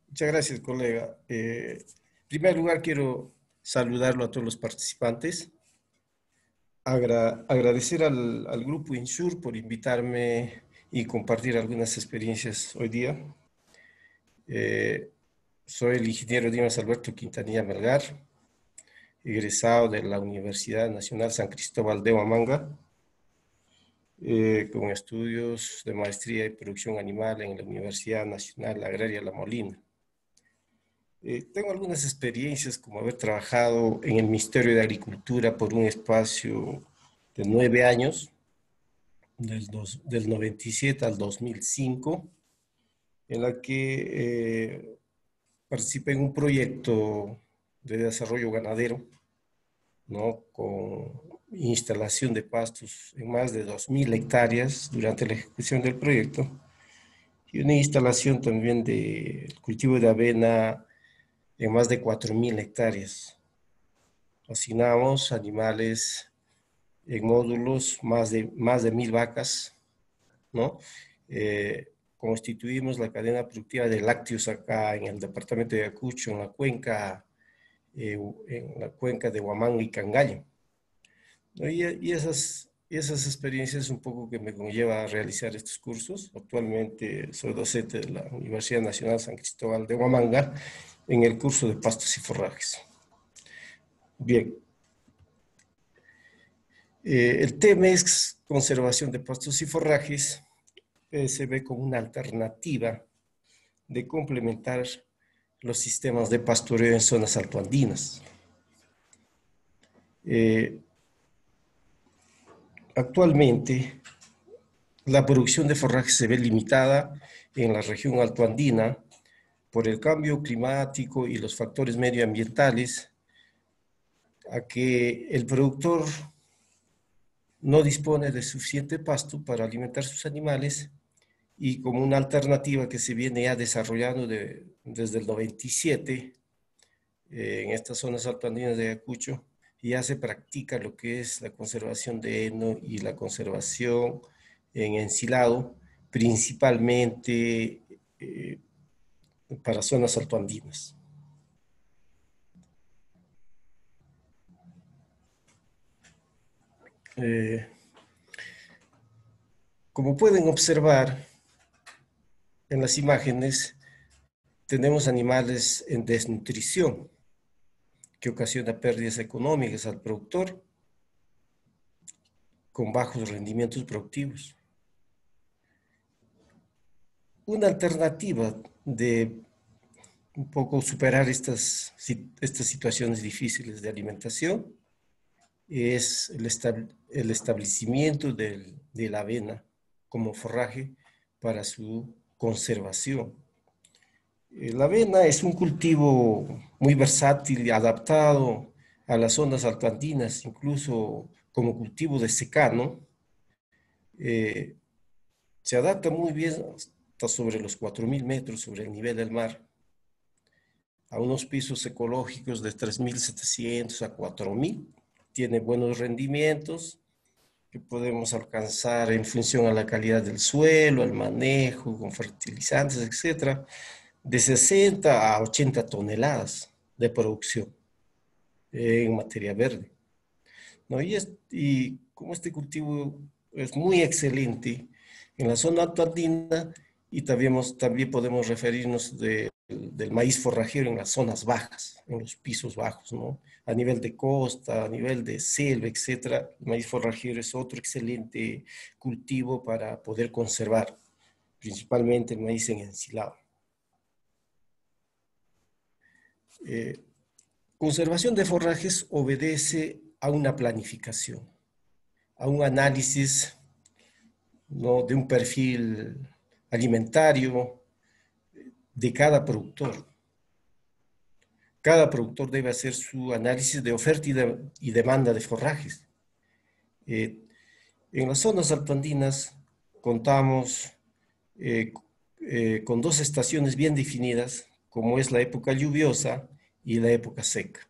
Muchas gracias, colega. En primer lugar, quiero saludarlo a todos los participantes. Agradecer al Grupo Insur por invitarme y compartir algunas experiencias hoy día. Eh, Soy el ingeniero Dimas Alberto Quintanilla Melgar, egresado de la Universidad Nacional San Cristóbal de Huamanga, con estudios de maestría y producción animal en la Universidad Nacional Agraria La Molina. Tengo algunas experiencias como haber trabajado en el Ministerio de Agricultura por un espacio de 9 años, del 97 al 2005, en la que participé en un proyecto de desarrollo ganadero, ¿no? Con instalación de pastos en más de 2.000 hectáreas durante la ejecución del proyecto y una instalación también de cultivo de avena en más de 4.000 hectáreas. Asignamos animales en módulos, más de 1.000 vacas, ¿no? Constituimos la cadena productiva de lácteos acá en el departamento de Ayacucho, en la cuenca de Huamanga y Cangallo, ¿no? Y esas experiencias un poco que me conlleva a realizar estos cursos. Actualmente soy docente de la Universidad Nacional San Cristóbal de Huamanga en el curso de pastos y forrajes. Bien, el tema es conservación de pastos y forrajes. Se ve como una alternativa de complementar los sistemas de pastoreo en zonas altoandinas. Eh, Actualmente, la producción de forraje se ve limitada en la región altoandina por el cambio climático y los factores medioambientales, a que el productor no dispone de suficiente pasto para alimentar sus animales, y como una alternativa que se viene ya desarrollando desde el 97 en estas zonas altoandinas de Ayacucho, ya se practica lo que es la conservación de heno y la conservación en ensilado, principalmente para zonas altoandinas. Eh, Como pueden observar en las imágenes, tenemos animales en desnutrición que ocasiona pérdidas económicas al productor con bajos rendimientos productivos. Una alternativa de un poco superar estas situaciones difíciles de alimentación es el establecimiento de la avena como forraje para su conservación. La avena es un cultivo muy versátil y adaptado a las zonas altoandinas, incluso como cultivo de secano. Eh, Se adapta muy bien hasta sobre los 4.000 metros sobre el nivel del mar, a unos pisos ecológicos de 3.700 a 4.000. Tiene buenos rendimientos que podemos alcanzar en función a la calidad del suelo, el manejo con fertilizantes, etcétera, de 60 a 80 toneladas de producción en materia verde, ¿no? Y como este cultivo es muy excelente en la zona altoandina, y también podemos referirnos del maíz forrajero en las zonas bajas, en los pisos bajos, ¿no? A nivel de costa, a nivel de selva, etcétera. El maíz forrajero es otro excelente cultivo para poder conservar, principalmente el maíz en ensilado. Eh, Conservación de forrajes obedece a una planificación, a un análisis, ¿no?, de un perfil alimentario de cada productor. Cada productor debe hacer su análisis de oferta y demanda de forrajes. Eh, en las zonas altoandinas contamos eh, con dos estaciones bien definidas, como es la época lluviosa y la época seca.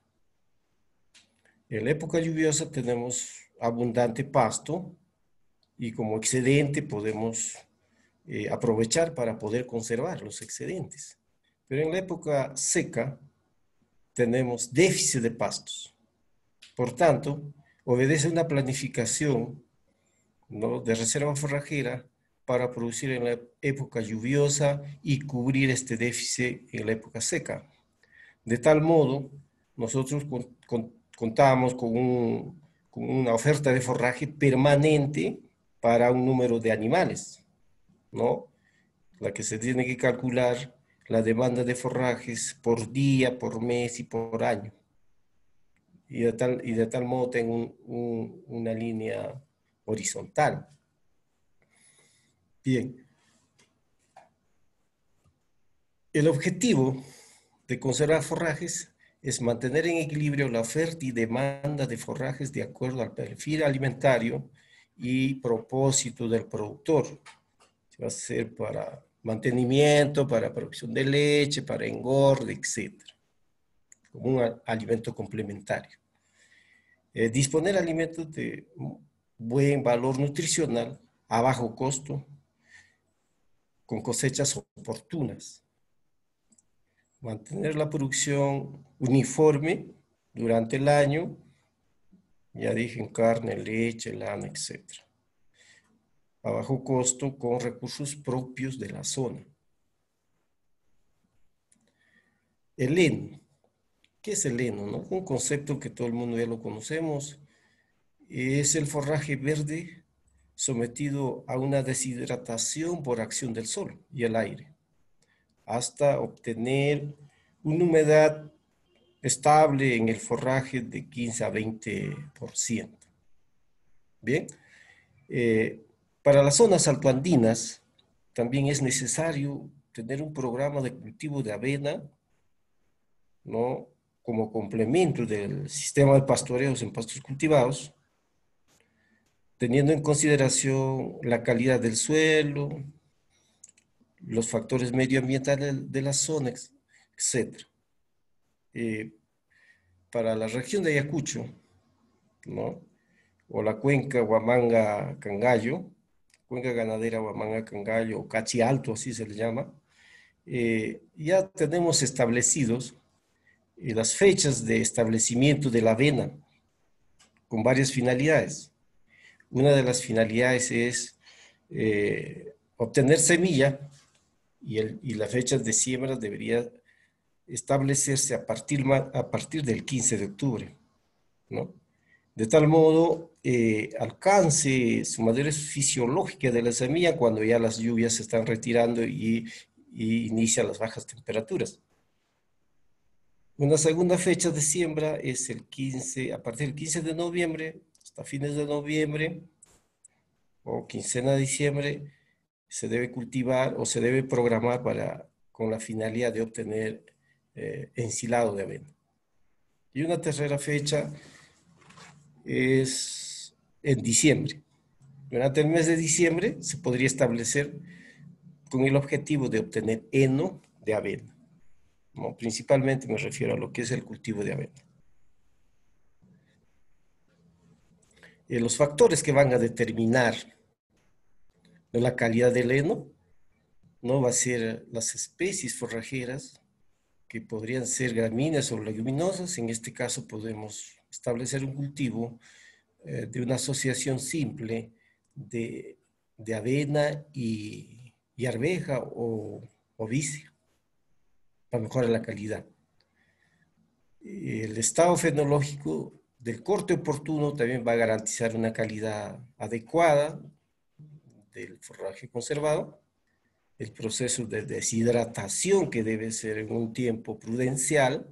En la época lluviosa tenemos abundante pasto y como excedente podemos aprovechar para poder conservar los excedentes. Pero en la época seca tenemos déficit de pastos. Por tanto, obedece una planificación, ¿no?, de reserva forrajera para producir en la época lluviosa y cubrir este déficit en la época seca. De tal modo, nosotros contamos con una oferta de forraje permanente para un número de animales, ¿no? La que se tiene que calcular la demanda de forrajes por día, por mes y por año. Y de tal modo tengo una línea horizontal. Bien, el objetivo de conservar forrajes es mantener en equilibrio la oferta y demanda de forrajes de acuerdo al perfil alimentario y propósito del productor. Va a ser para mantenimiento, para producción de leche, para engorde, etc. Como un alimento complementario. Disponer alimentos de buen valor nutricional a bajo costo, con cosechas oportunas. Mantener la producción uniforme durante el año, ya dije, en carne, leche, lana, etc. A bajo costo, con recursos propios de la zona. El heno. ¿Qué es el heno, no? Un concepto que todo el mundo ya lo conocemos. Es el forraje verde sometido a una deshidratación por acción del sol y el aire, hasta obtener una humedad estable en el forraje de 15 a 20%. Bien, para las zonas altoandinas también es necesario tener un programa de cultivo de avena, ¿no?, como complemento del sistema de pastoreos en pastos cultivados, teniendo en consideración la calidad del suelo, los factores medioambientales de la zona, etc. Para la región de Ayacucho, ¿no?, o la cuenca Huamanga-Cangallo, cuenca ganadera Huamanga-Cangallo, o Cachi Alto, así se le llama, ya tenemos establecidos las fechas de establecimiento de la avena con varias finalidades. Una de las finalidades es obtener semilla, y las fechas de siembra debería establecerse a partir del 15 de octubre, ¿no? De tal modo, alcance su madurez fisiológica de la semilla cuando ya las lluvias se están retirando y inician las bajas temperaturas. Una segunda fecha de siembra es a partir del 15 de noviembre hasta fines de noviembre o quincena de diciembre, se debe cultivar o se debe programar con la finalidad de obtener ensilado de avena. Y una tercera fecha es en diciembre. Durante el mes de diciembre se podría establecer con el objetivo de obtener heno de avena, ¿no? Principalmente me refiero a lo que es el cultivo de avena. Los factores que van a determinar la calidad del heno no va a ser las especies forrajeras, que podrían ser gramíneas o leguminosas. En este caso podemos establecer un cultivo de una asociación simple de avena y arveja o vicia, para mejorar la calidad. El estado fenológico del corte oportuno también va a garantizar una calidad adecuada del forraje conservado. El proceso de deshidratación, que debe ser en un tiempo prudencial,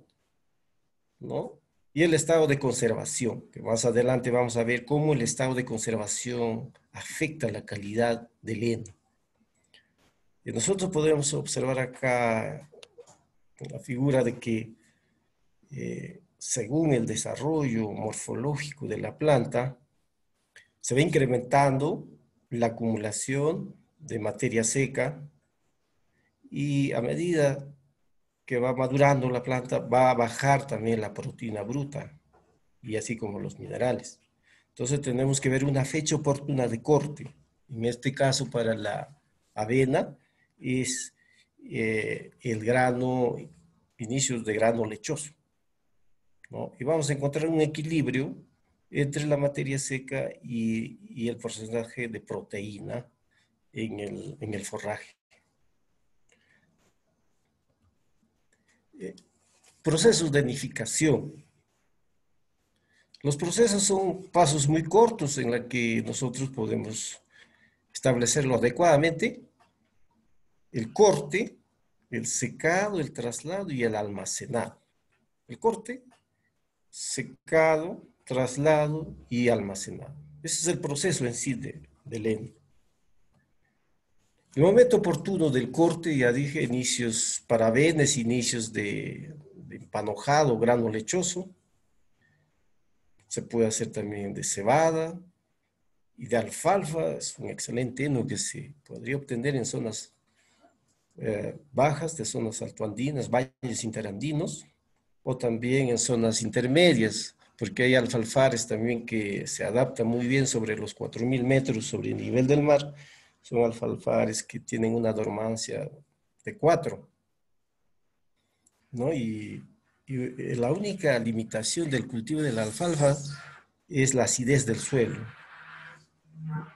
¿no? Y el estado de conservación, que más adelante vamos a ver cómo el estado de conservación afecta la calidad del heno. Y nosotros podemos observar acá la figura de que según el desarrollo morfológico de la planta, se va incrementando la acumulación de materia seca, y a medida que va madurando la planta, va a bajar también la proteína bruta, y así como los minerales. Entonces tenemos que ver una fecha oportuna de corte. En este caso, para la avena, es el grano, inicios de grano lechoso, ¿no? Y vamos a encontrar un equilibrio entre la materia seca y el porcentaje de proteína en el forraje. Procesos de nidificación. Los procesos son pasos muy cortos en los que nosotros podemos establecerlo adecuadamente: el corte, el secado, el traslado y el almacenado. El corte, secado, traslado y almacenado. Ese es el proceso en sí del heno. El momento oportuno del corte, ya dije, inicios parabenes, inicios de empanojado, grano lechoso. Se puede hacer también de cebada y de alfalfa. Es un excelente heno que se podría obtener en zonas bajas, de zonas altoandinas, valles interandinos, o también en zonas intermedias, porque hay alfalfares también que se adaptan muy bien sobre los 4.000 metros sobre el nivel del mar. Son alfalfares que tienen una dormancia de 4, ¿no? Y la única limitación del cultivo de la alfalfa es la acidez del suelo,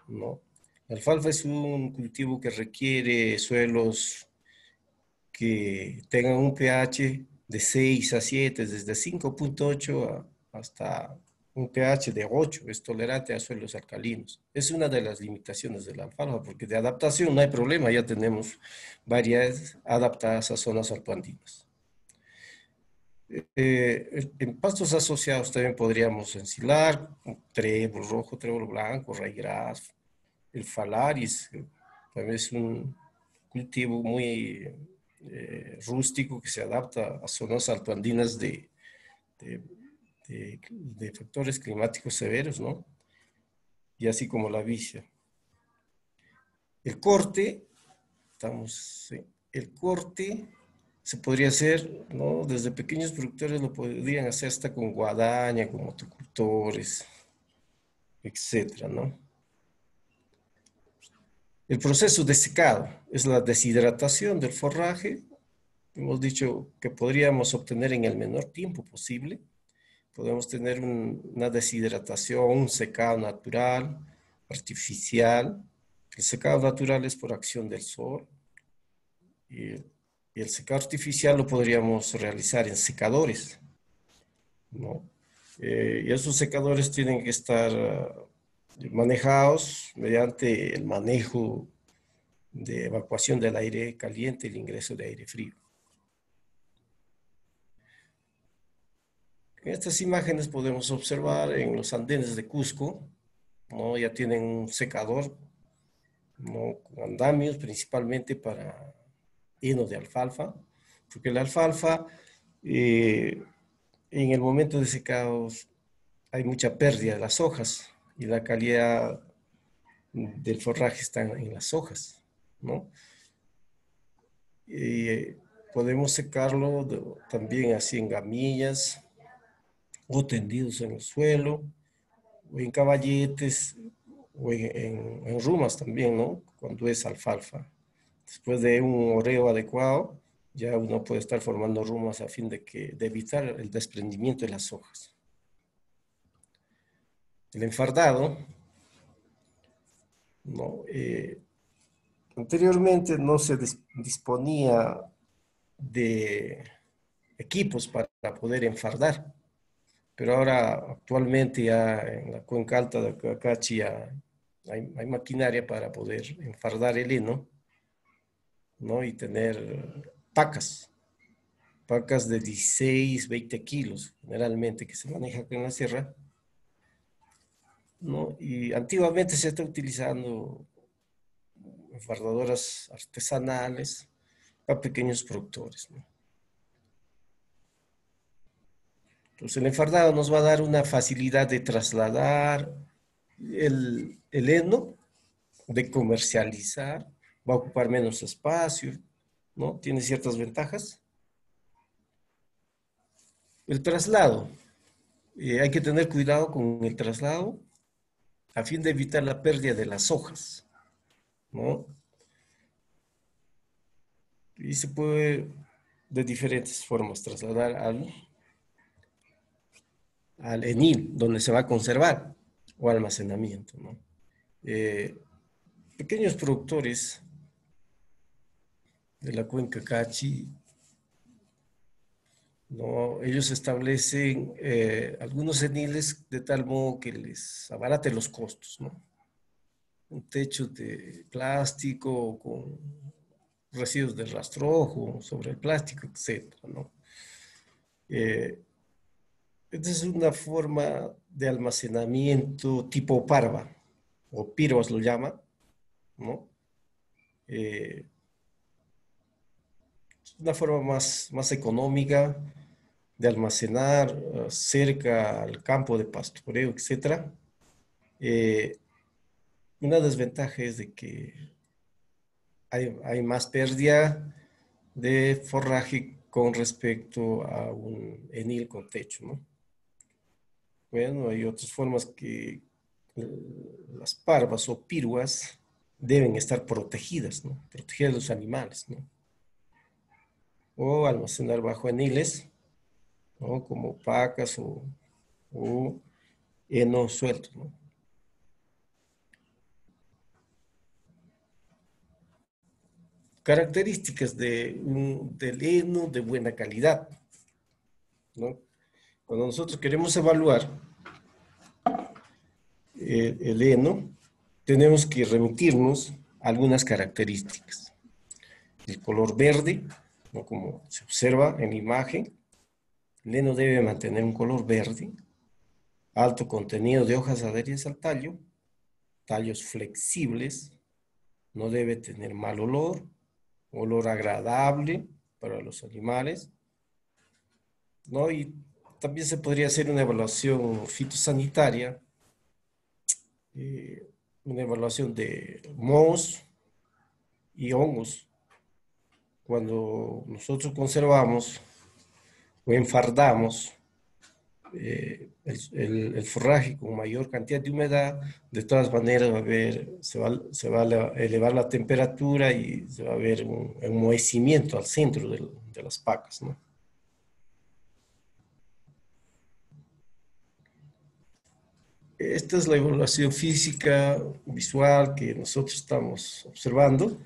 ¿no? La alfalfa es un cultivo que requiere suelos que tengan un pH de 6 a 7, desde 5.8 hasta un pH de 8, es tolerante a suelos alcalinos. Es una de las limitaciones de la alfalfa, porque de adaptación no hay problema, ya tenemos variedades adaptadas a zonas altoandinas. En pastos asociados también podríamos ensilar trébol rojo, trébol blanco, raigras, el falaris, también es un cultivo muy rústico que se adapta a zonas altoandinas de, de factores climáticos severos, ¿no? Y así como la vicia. El corte, el corte se podría hacer, ¿no? Desde pequeños productores lo podrían hacer hasta con guadaña, con motocultores, etcétera, ¿no? El proceso de secado es la deshidratación del forraje. Hemos dicho que podríamos obtener en el menor tiempo posible. Podemos tener una deshidratación, un secado natural, artificial. El secado natural es por acción del sol. Y el secado artificial lo podríamos realizar en secadores, ¿no? Y esos secadores tienen que estar manejados mediante el manejo de evacuación del aire caliente y el ingreso de aire frío. En estas imágenes podemos observar en los andenes de Cusco, ¿no? Ya tienen un secador, ¿no? Con andamios principalmente para heno de alfalfa, porque la alfalfa en el momento de secado hay mucha pérdida de las hojas y la calidad del forraje está en las hojas, ¿no? Podemos secarlo también así en gamillas o tendidos en el suelo o en caballetes o en rumas también, ¿no? Cuando es alfalfa. Después de un oreo adecuado, ya uno puede estar formando rumas a fin de evitar el desprendimiento de las hojas. El enfardado, ¿no? Anteriormente no se disponía de equipos para poder enfardar, pero ahora actualmente ya en la cuenca alta de Cacachi ya hay maquinaria para poder enfardar el heno, ¿no? Y tener pacas de 16, 20 kilos, generalmente, que se maneja con la sierra, ¿no? Y antiguamente se está utilizando enfardadoras artesanales para pequeños productores, ¿no? Entonces el enfardado nos va a dar una facilidad de trasladar el heno, de comercializar, va a ocupar menos espacio, ¿no? Tiene ciertas ventajas. El traslado, hay que tener cuidado con el traslado a fin de evitar la pérdida de las hojas, ¿no? y se puede de diferentes formas trasladar al ENIL, donde se va a conservar, o almacenamiento, ¿no? Eh, Pequeños productores de la cuenca Cachi, ¿no? Ellos establecen algunos eniles de tal modo que les abarate los costos, ¿no? Un techo de plástico con residuos de rastrojo sobre el plástico, etcétera, ¿no? Eh, Esta es una forma de almacenamiento tipo parva, o piros lo llama, ¿no? Eh, es una forma más económica de almacenar cerca al campo de pastoreo, etcétera. Eh, una desventaja es de que hay más pérdida de forraje con respecto a un enil con techo, ¿no? Bueno, hay otras formas que las parvas o piruas deben estar protegidas, ¿no? Protegidas de los animales, ¿no? O almacenar bajo eniles, ¿no? Como pacas o heno suelto, ¿no? Características del heno de buena calidad, ¿no? Cuando nosotros queremos evaluar el heno, tenemos que remitirnos a algunas características. El color verde, ¿no? Como se observa en la imagen, el heno debe mantener un color verde, alto contenido de hojas adheridas al tallo, tallos flexibles, no debe tener mal olor, olor agradable para los animales, ¿no? Y también se podría hacer una evaluación fitosanitaria, eh, una evaluación de mohos y hongos. Cuando nosotros conservamos o enfardamos el forraje con mayor cantidad de humedad, de todas maneras va a haber, se va a elevar la temperatura y se va a ver un enmohecimiento al centro de las pacas, ¿no? Esta es la evaluación física visual que nosotros estamos observando,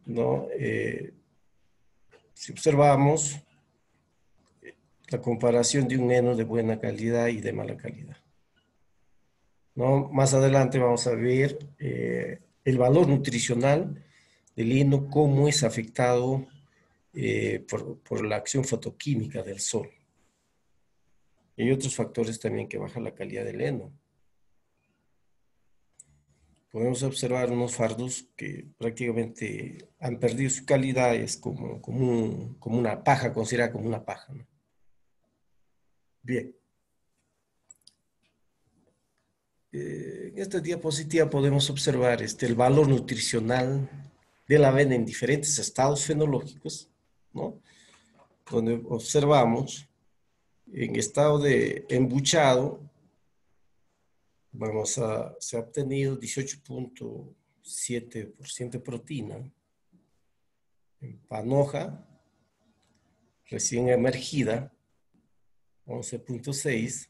¿no? Si observamos la comparación de un heno de buena calidad y de mala calidad, ¿no? Más adelante vamos a ver el valor nutricional del heno, cómo es afectado por la acción fotoquímica del sol. Y hay otros factores también que bajan la calidad del heno. Podemos observar unos fardos que prácticamente han perdido su calidad, es como una paja, considerada como una paja, ¿no? Bien. En esta diapositiva podemos observar el valor nutricional de la avena en diferentes estados fenológicos, ¿no? Donde observamos en estado de embuchado, se ha obtenido 18.7% de proteína. En panoja, recién emergida, 11.6,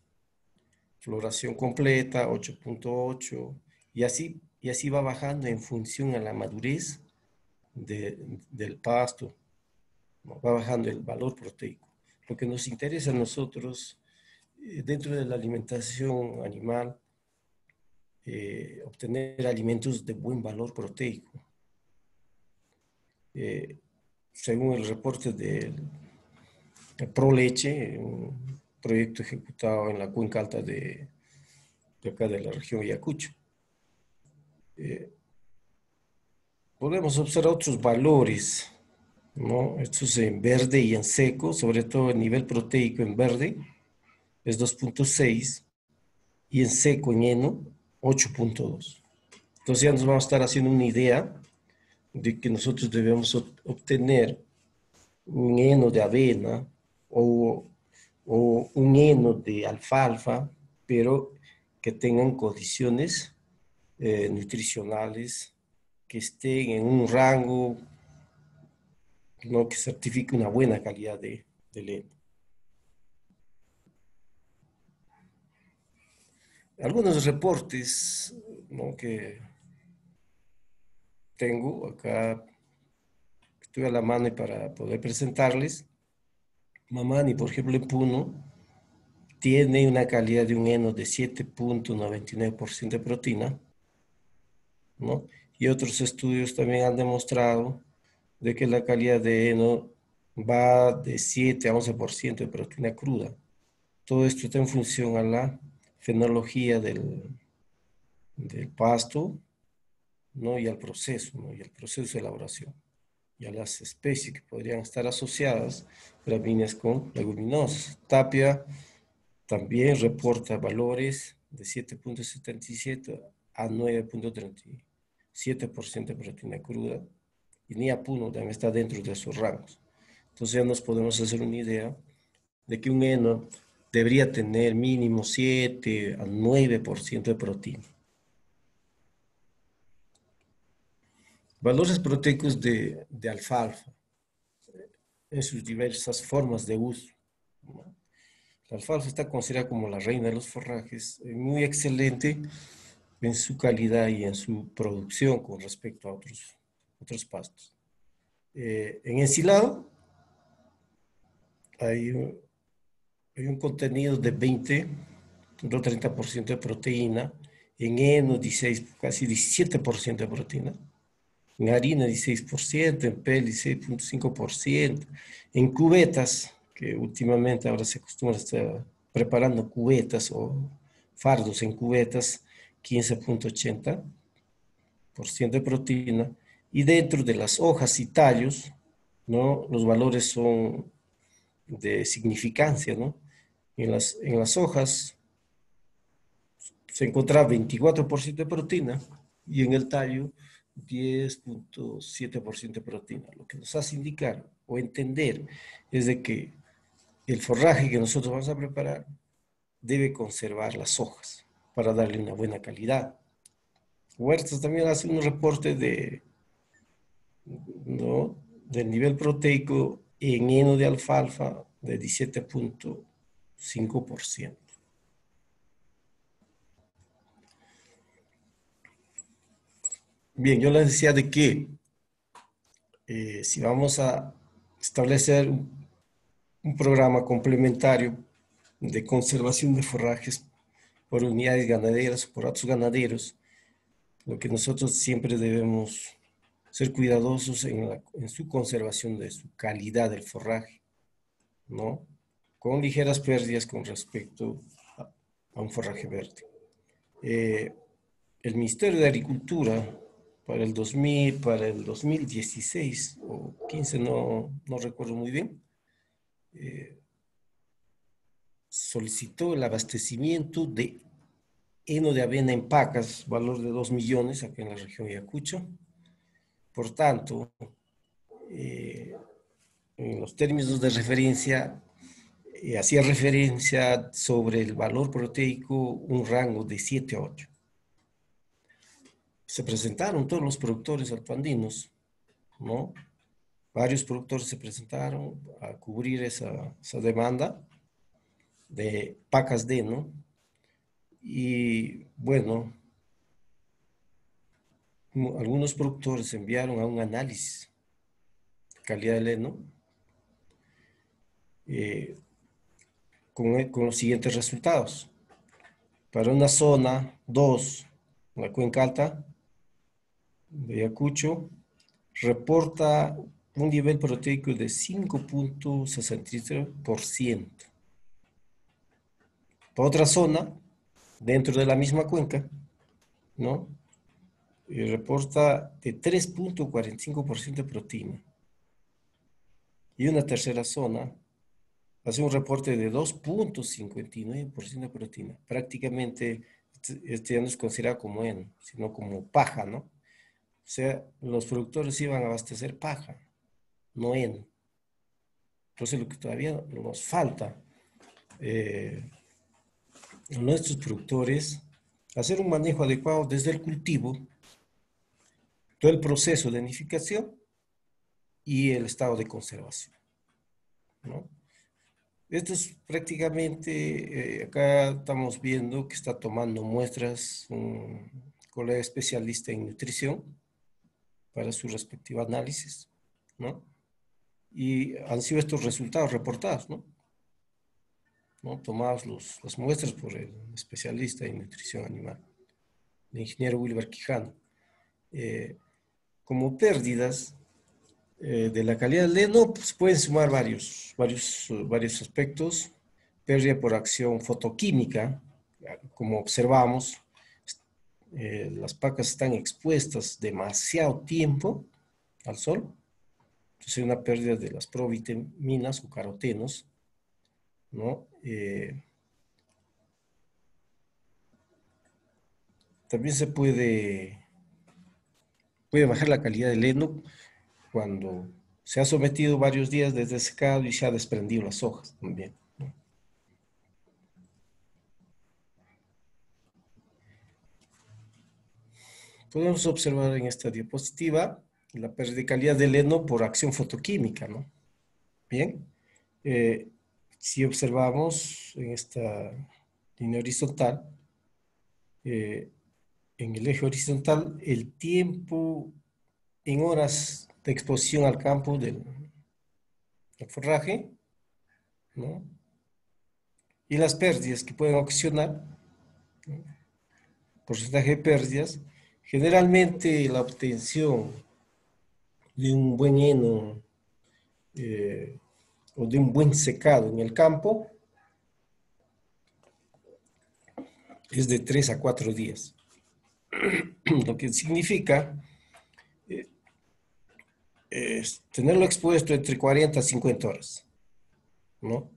floración completa, 8.8, y así va bajando en función a la madurez del pasto, ¿no? Va bajando el valor proteico. Lo que nos interesa a nosotros dentro de la alimentación animal, obtener alimentos de buen valor proteico. Según el reporte del ProLeche, un proyecto ejecutado en la cuenca alta de acá de la región Ayacucho, podemos observar otros valores, ¿no? Estos en verde y en seco, sobre todo el nivel proteico en verde es 2.6 y en seco, en heno, 8.2. Entonces ya nos vamos a estar haciendo una idea de que nosotros debemos obtener un heno de avena o, o un heno de alfalfa, pero que tengan condiciones nutricionales que estén en un rango ¿no? Que certifique una buena calidad del heno. Algunos reportes, ¿no? Que tengo acá, estoy a la mano y para poder presentarles. Mamani, por ejemplo, en Puno, tiene una calidad de un heno de 7,99% de proteína, ¿no? Y otros estudios también han demostrado de que la calidad de heno va de 7 a 11% de proteína cruda. Todo esto está en función a la fenología del pasto, ¿no? Y al proceso, ¿no? Y al proceso de elaboración. Y a las especies que podrían estar asociadas, gramíneas con leguminosas. Tapia también reporta valores de 7,77 a 9,37% de proteína cruda, y Niapuno también está dentro de esos rangos. Entonces ya nos podemos hacer una idea de que un heno debería tener mínimo 7 a 9% de proteína. Valores proteicos de alfalfa en sus diversas formas de uso, ¿no? La alfalfa está considerada como la reina de los forrajes, muy excelente en su calidad y en su producción con respecto a otros pastos. En ensilado hay un contenido de 30% de proteína, en heno 16, casi 17% de proteína, en harina 16%, en pel 16,5%, en cubetas, que últimamente ahora se acostumbra a estar preparando cubetas o fardos en cubetas, 15,80% de proteína, y dentro de las hojas y tallos, ¿no? Los valores son de significancia, ¿no? En las hojas se encontraba 24% de proteína y en el tallo 10,7% de proteína. Lo que nos hace indicar o entender es de que el forraje que nosotros vamos a preparar debe conservar las hojas para darle una buena calidad. Huertas también hace un reporte ¿no? del nivel proteico en heno de alfalfa de 17,5%. Bien, yo les decía de que si vamos a establecer un programa complementario de conservación de forrajes por unidades ganaderas o por otros ganaderos, lo que nosotros siempre debemos ser cuidadosos en su conservación de su calidad del forraje, ¿no? Con ligeras pérdidas con respecto a un forraje verde. El Ministerio de Agricultura para el 2016 o 15, no recuerdo muy bien, solicitó el abastecimiento de heno de avena en pacas, valor de 2 millones acá en la región de Ayacucho. Por tanto, en los términos de referencia, hacía referencia sobre el valor proteico un rango de 7 a 8. Se presentaron todos los productores altoandinos, ¿no? Varios productores se presentaron a cubrir esa demanda de pacas de heno. Y bueno, algunos productores enviaron a un análisis de calidad del heno con los siguientes resultados. Para una zona 2, la cuenca alta de Ayacucho, reporta un nivel proteico de 5,63%. Para otra zona, dentro de la misma cuenca, ¿no? Reporta de 3,45% de proteína. Y una tercera zona hace un reporte de 2,59% de proteína. Prácticamente este ya no es considerado como heno, sino como paja, ¿no? O sea, los productores iban a abastecer paja, no heno. Entonces, lo que todavía nos falta a nuestros productores, hacer un manejo adecuado desde el cultivo, todo el proceso de nidificación y el estado de conservación, ¿no? Esto es prácticamente, acá estamos viendo que está tomando muestras un colega especialista en nutrición para su respectivo análisis, ¿no? Y han sido estos resultados reportados, ¿no? ¿No? Tomados las muestras por el especialista en nutrición animal, el ingeniero Wilber Quijano. Como pérdidas de la calidad del heno, pues pueden sumar varios aspectos. Pérdida por acción fotoquímica, como observamos, las pacas están expuestas demasiado tiempo al sol, entonces hay una pérdida de las provitaminas o carotenos, ¿no? También puede bajar la calidad del heno cuando se ha sometido varios días desde secado y se ha desprendido las hojas también, ¿no? Podemos observar en esta diapositiva la pérdida de calidad del heno por acción fotoquímica, ¿no? Bien, eh, si observamos en esta línea horizontal, eh, en el eje horizontal, el tiempo en horas de exposición al campo del forraje, ¿no? Y las pérdidas que pueden ocasionar, ¿no? Porcentaje de pérdidas, generalmente la obtención de un buen heno o de un buen secado en el campo es de 3 a 4 días, lo que significa tenerlo expuesto entre 40 a 50 horas, ¿no?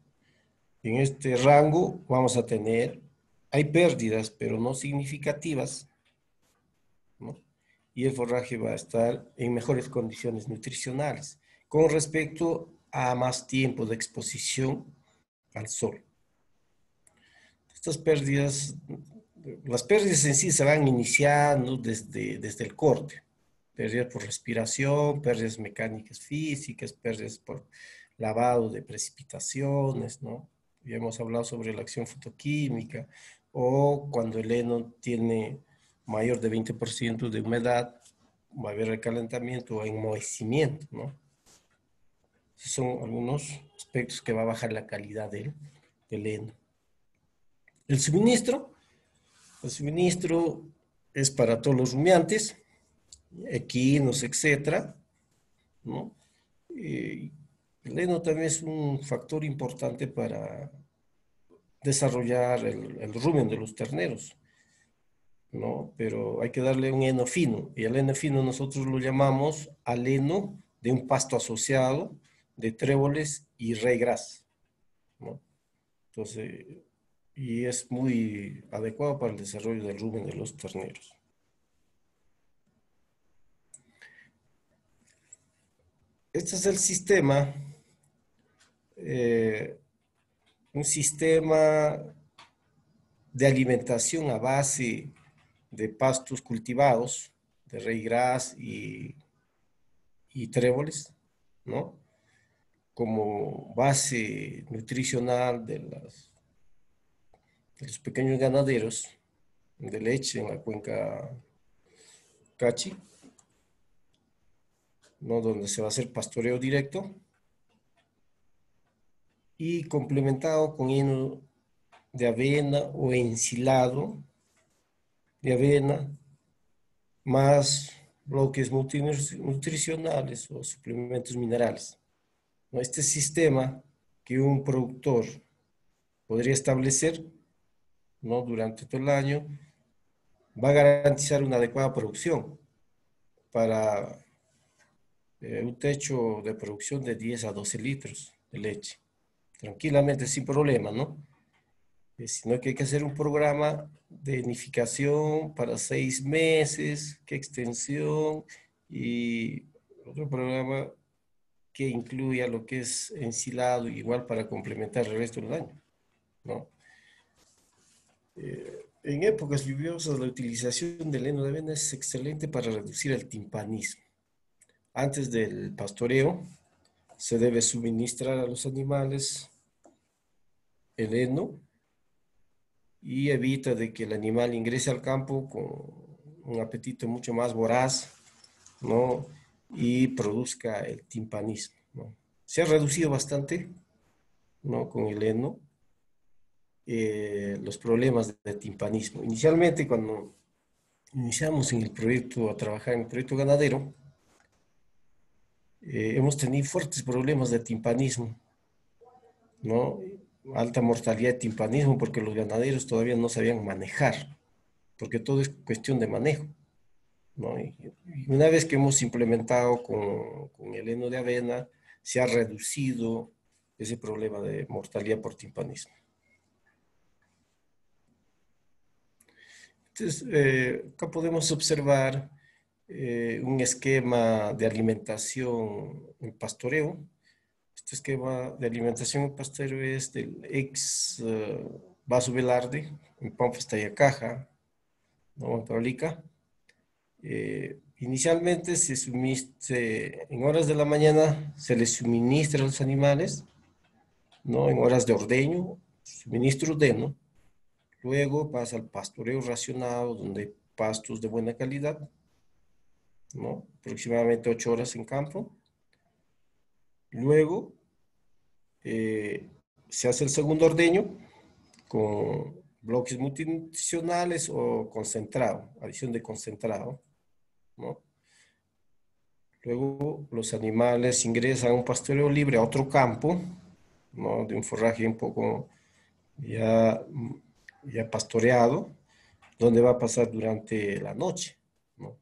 En este rango vamos a tener, hay pérdidas, pero no significativas, ¿no? Y el forraje va a estar en mejores condiciones nutricionales con respecto a más tiempo de exposición al sol. Estas pérdidas, las pérdidas en sí se van iniciando desde el corte. Pérdidas por respiración, pérdidas mecánicas físicas, pérdidas por lavado de precipitaciones, ¿no? Ya hemos hablado sobre la acción fotoquímica, o cuando el heno tiene mayor de 20% de humedad, va a haber recalentamiento o enmohecimiento, ¿no? Esos son algunos aspectos que va a bajar la calidad del heno. El suministro es para todos los rumiantes, equinos, etcétera, ¿no? El heno también es un factor importante para desarrollar el rumen de los terneros, ¿no? Pero hay que darle un heno fino, y el heno fino nosotros lo llamamos al heno de un pasto asociado de tréboles y raygrass, ¿no? Entonces, y es muy adecuado para el desarrollo del rumen de los terneros. Este es el sistema, eh, un sistema de alimentación a base de pastos cultivados, de raygrass y tréboles, ¿no? Como base nutricional de los pequeños ganaderos de leche en la cuenca Cachi, ¿no? Donde se va a hacer pastoreo directo y complementado con heno de avena o ensilado de avena, más bloques multinutricionales o suplementos minerales, ¿no? Este sistema que un productor podría establecer, ¿no? Durante todo el año va a garantizar una adecuada producción para un techo de producción de 10 a 12 litros de leche, tranquilamente, sin problema, ¿no? Sino que hay que hacer un programa de nidificación para 6 meses, qué extensión, y otro programa que incluya lo que es ensilado, igual para complementar el resto del año, ¿no? En épocas lluviosas, la utilización del heno de avena es excelente para reducir el timpanismo. antes del pastoreo, se debe suministrar a los animales el heno y evita de que el animal ingrese al campo con un apetito mucho más voraz, ¿no? Y produzca el timpanismo, ¿no? Se ha reducido bastante, ¿no? Con el heno, los problemas de timpanismo. Inicialmente, cuando iniciamos en el proyecto, a trabajar en el proyecto ganadero, hemos tenido fuertes problemas de timpanismo, ¿no? Alta mortalidad de timpanismo porque los ganaderos todavía no sabían manejar, porque todo es cuestión de manejo, ¿no? Y una vez que hemos implementado con el heno de avena, se ha reducido ese problema de mortalidad por timpanismo. Entonces, acá podemos observar un esquema de alimentación en pastoreo. Este esquema de alimentación en pastoreo es del ex Vaso Velarde, en Pampas Tayacaja, ¿no? En Tablica. Inicialmente en horas de la mañana se les suministra a los animales, ¿no? En horas de ordeño, suministro de, ¿no? Luego pasa al pastoreo racionado, donde hay pastos de buena calidad, ¿no? Aproximadamente 8 horas en campo. Luego se hace el segundo ordeño con bloques multinutricionales o concentrado, adición de concentrado, ¿no? Luego los animales ingresan a un pastoreo libre a otro campo, ¿no? De un forraje un poco ya, ya pastoreado, donde va a pasar durante la noche, ¿no?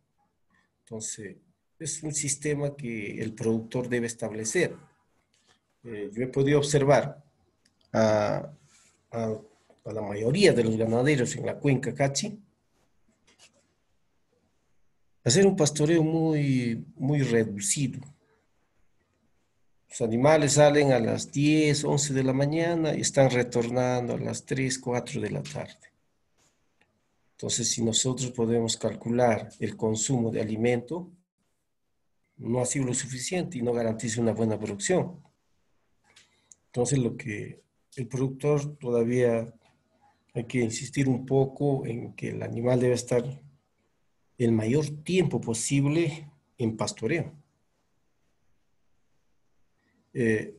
Entonces, es un sistema que el productor debe establecer. Yo he podido observar a, a, a la mayoría de los ganaderos en la cuenca Cachi hacer un pastoreo muy reducido. Los animales salen a las 10, 11 de la mañana y están retornando a las 3, 4 de la tarde. Entonces, si nosotros podemos calcular el consumo de alimento, no ha sido lo suficiente y no garantiza una buena producción. Entonces, lo que el productor todavía hay que insistir un poco en que el animal debe estar el mayor tiempo posible en pastoreo. Eh,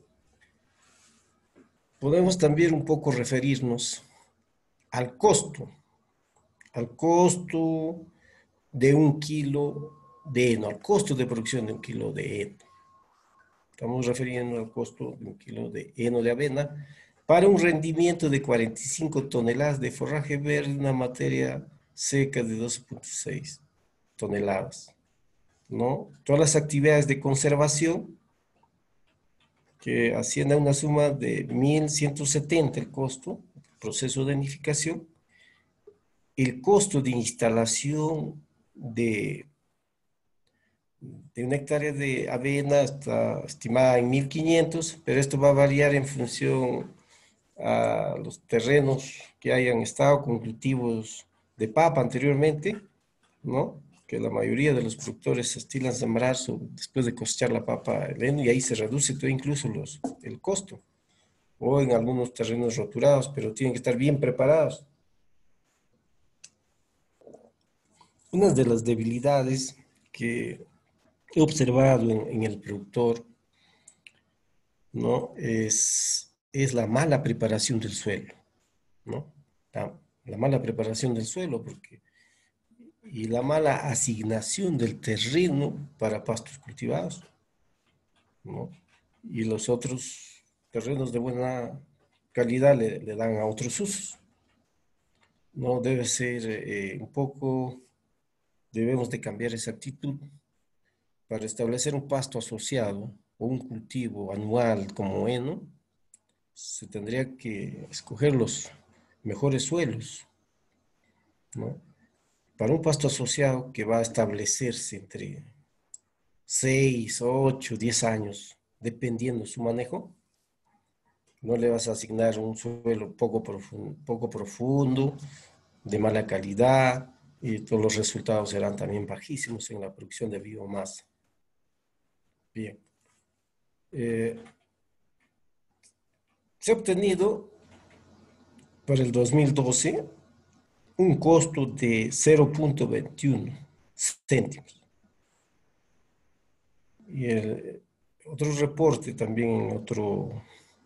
Podemos también un poco referirnos al al costo de un kilo de heno, al costo de producción de un kilo de heno. Estamos refiriendo al costo de un kilo de heno de avena para un rendimiento de 45 toneladas de forraje verde, una materia seca de 12,6 toneladas, ¿no? Todas las actividades de conservación que asciende a una suma de 1.170 el costo, proceso de nidificación, el costo de instalación de una hectárea de avena está estimada en 1.500, pero esto va a variar en función a los terrenos que hayan estado con cultivos de papa anteriormente, ¿no? Que la mayoría de los productores estilan sembrar después de cosechar la papa el heno y ahí se reduce todo incluso el costo. O en algunos terrenos roturados, pero tienen que estar bien preparados. Una de las debilidades que he observado en el productor, ¿no? Es la mala preparación del suelo, ¿no? La mala preparación del suelo y la mala asignación del terreno para pastos cultivados, ¿no? Y los otros terrenos de buena calidad le dan a otros usos. No debe ser debemos de cambiar esa actitud para establecer un pasto asociado o un cultivo anual como heno. Se tendría que escoger los mejores suelos, ¿no? Para un pasto asociado que va a establecerse entre 6, 8, 10 años, dependiendo su manejo, no le vas a asignar un suelo poco profundo, de mala calidad, y todos los resultados serán también bajísimos en la producción de biomasa. Bien. Se ha obtenido para el 2012 un costo de 0,21 céntimos. Y el otro reporte también, un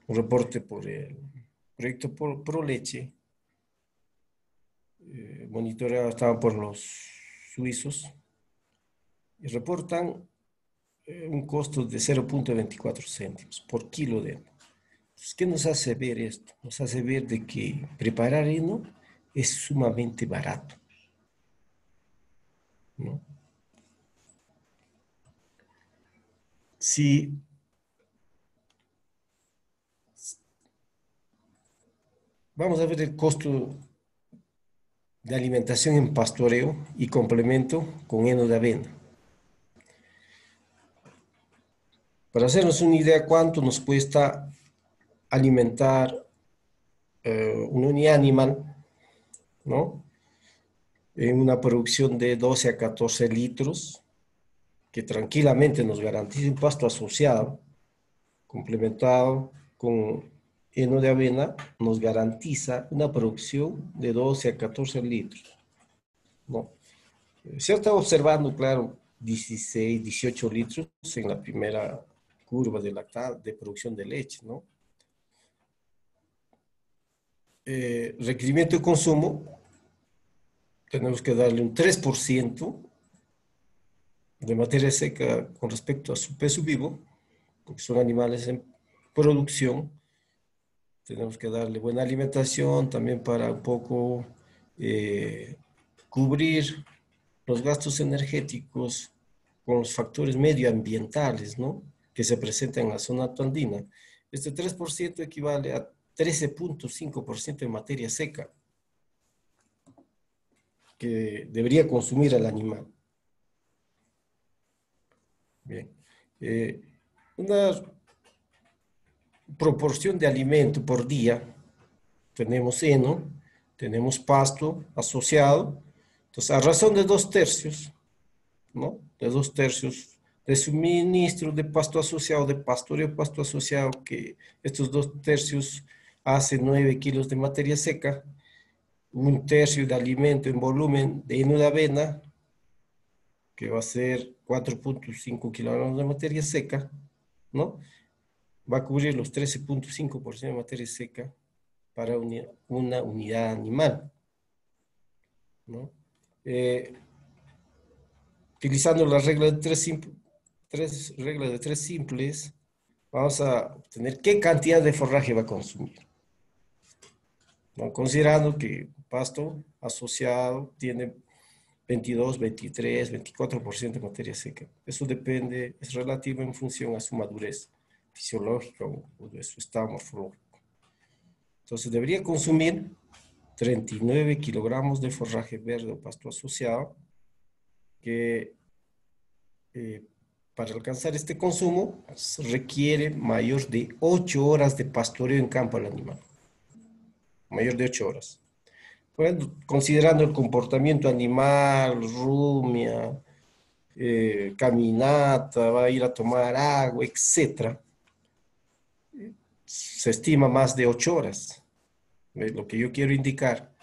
reporte por el proyecto ProLeche, monitoreado estaba por los suizos, y reportan un costo de 0,24 céntimos por kilo de heno. Entonces, ¿qué nos hace ver esto? Nos hace ver de que preparar heno es sumamente barato, ¿no? Si vamos a ver el costo de alimentación en pastoreo y complemento con heno de avena. Para hacernos una idea cuánto nos cuesta alimentar una unidad animal, ¿no? En una producción de 12 a 14 litros, que tranquilamente nos garantiza un pasto asociado, complementado con heno de avena, nos garantiza una producción de 12 a 14 litros, ¿no? Se ha estado observando, claro, 16, 18 litros en la primera curva de producción de leche, ¿no? Requerimiento de consumo, tenemos que darle un 3% de materia seca con respecto a su peso vivo, porque son animales en producción. Tenemos que darle buena alimentación también para un poco cubrir los gastos energéticos con los factores medioambientales, ¿no?, que se presentan en la zona andina. Este 3% equivale a 13,5% de materia seca que debería consumir el animal. Bien. Una proporción de alimento por día, tenemos heno, tenemos pasto asociado, entonces a razón de 2/3, ¿no? De 2/3 de suministro de pasto asociado, de pastoreo pasto asociado, que estos 2/3 hacen 9 kilos de materia seca, 1/3 de alimento en volumen de heno de avena, que va a ser 4,5 kilogramos de materia seca, ¿no? Va a cubrir los 13,5% de materia seca para una unidad animal, ¿no? Utilizando la regla de reglas de tres simples, vamos a obtener qué cantidad de forraje va a consumir, ¿no? Considerando que pasto asociado tiene 22, 23, 24% de materia seca. Eso depende, es relativo en función a su madurez fisiológica o de su estado morfológico. Entonces debería consumir 39 kilogramos de forraje verde o pasto asociado, que para alcanzar este consumo requiere mayor de 8 horas de pastoreo en campo al animal. Mayor de 8 horas. Bueno, considerando el comportamiento animal, rumia, caminata, va a ir a tomar agua, etc., se estima más de 8 horas. Lo que yo quiero indicar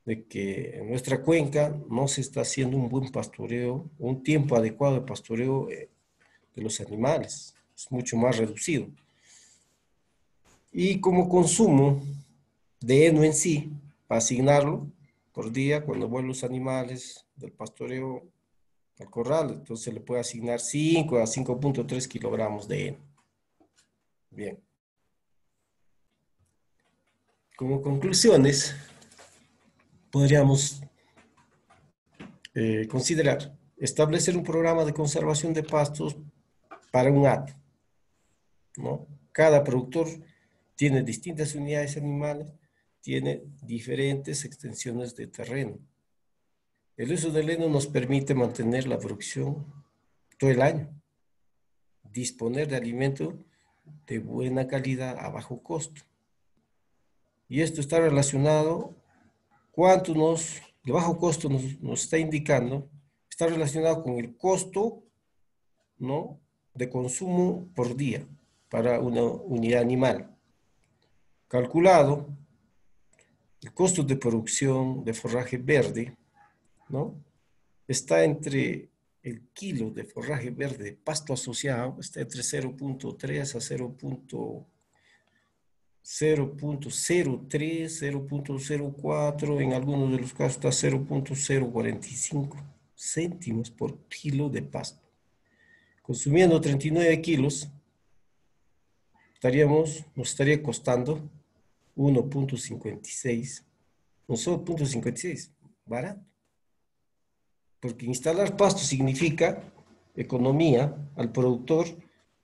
de que en nuestra cuenca no se está haciendo un buen pastoreo, un tiempo adecuado de pastoreo de los animales. Es mucho más reducido. Y como consumo de heno en sí, para asignarlo por día, cuando vuelven los animales del pastoreo al corral, entonces se le puede asignar 5 a 5,3 kilogramos de heno. Bien. Como conclusiones, podríamos considerar establecer un programa de conservación de pastos para un año, ¿no? Cada productor tiene distintas unidades animales, tiene diferentes extensiones de terreno. El uso del heno nos permite mantener la producción todo el año, disponer de alimento de buena calidad a bajo costo. Y esto está relacionado, el bajo costo nos está indicando, está relacionado con el costo, ¿no?, de consumo por día para una unidad animal. Calculado, el costo de producción de forraje verde, ¿no? Está entre el kilo de forraje verde de pasto asociado, está entre 0.3 a 0.03, 0.04, en algunos de los casos está 0.045 céntimos por kilo de pasto. Consumiendo 39 kilos, nos estaría costando 1.56, no solo 0.56, barato. Porque instalar pasto significa economía al productor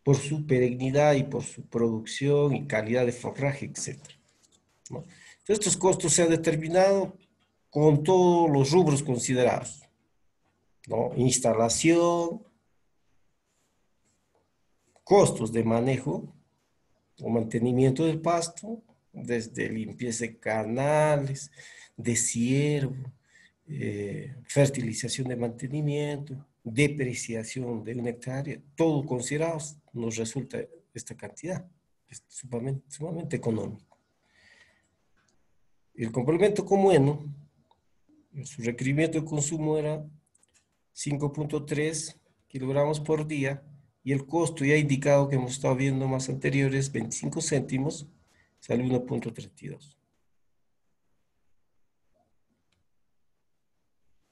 por su perennidad y por su producción y calidad de forraje, etc., ¿no? Entonces, estos costos se han determinado con todos los rubros considerados, ¿no? Instalación, costos de manejo o mantenimiento del pasto, desde limpieza de canales, desiervo, fertilización de mantenimiento, depreciación de una hectárea, todo considerado nos resulta esta cantidad, es sumamente económico. El complemento común, su requerimiento de consumo era 5.3 kilogramos por día, y el costo ya indicado que hemos estado viendo más anteriores, 25 céntimos, sale 1.32.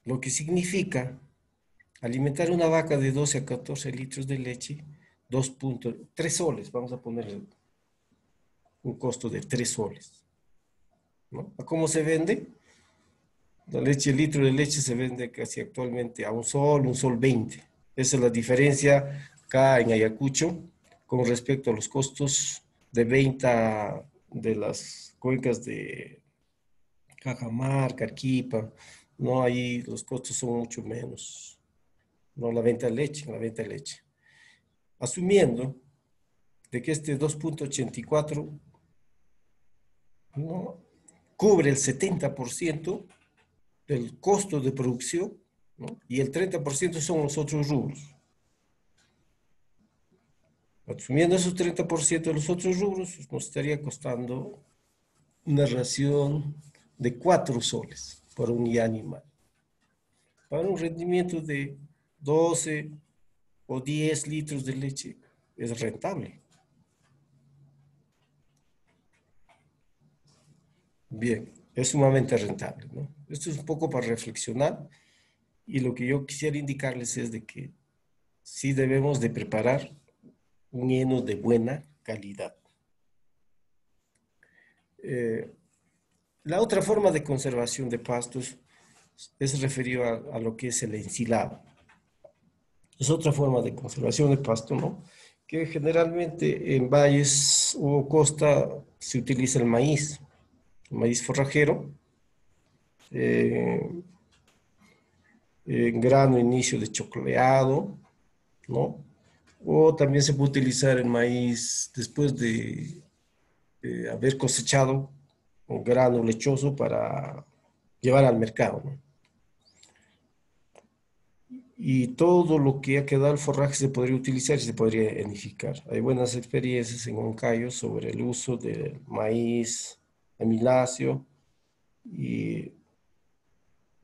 Lo que significa alimentar una vaca de 12 a 14 litros de leche, 2.3 soles, vamos a poner un costo de 3 soles, ¿no? ¿A cómo se vende? La leche, el litro de leche se vende casi actualmente a un sol 20. Esa es la diferencia acá en Ayacucho con respecto a los costos de venta de las cuencas de Cajamarca, Arequipa, ¿no? Ahí los costos son mucho menos, ¿no? La venta de leche. Asumiendo de que este 2.84, ¿no?, cubre el 70% del costo de producción, ¿no?, y el 30% son los otros rubros. Asumiendo esos 30% de los otros rubros, nos estaría costando una ración de 4 soles por unidad animal, para un rendimiento de 12 o 10 litros de leche. Es rentable. Bien, es sumamente rentable, ¿no? Esto es un poco para reflexionar, y lo que yo quisiera indicarles es de que sí debemos de preparar un heno de buena calidad. Eh, la otra forma de conservación de pastos es referido a lo que es el ensilado. Es otra forma de conservación de pasto, ¿no? Que generalmente en valles o costa se utiliza el maíz forrajero, eh, en grano inicio de chocleado, ¿no? O también se puede utilizar el maíz después de haber cosechado un grano lechoso para llevar al mercado, ¿no? Y todo lo que ha quedado del forraje se podría utilizar y se podría enificar. Hay buenas experiencias en Huancayo sobre el uso del maíz amiláceo, y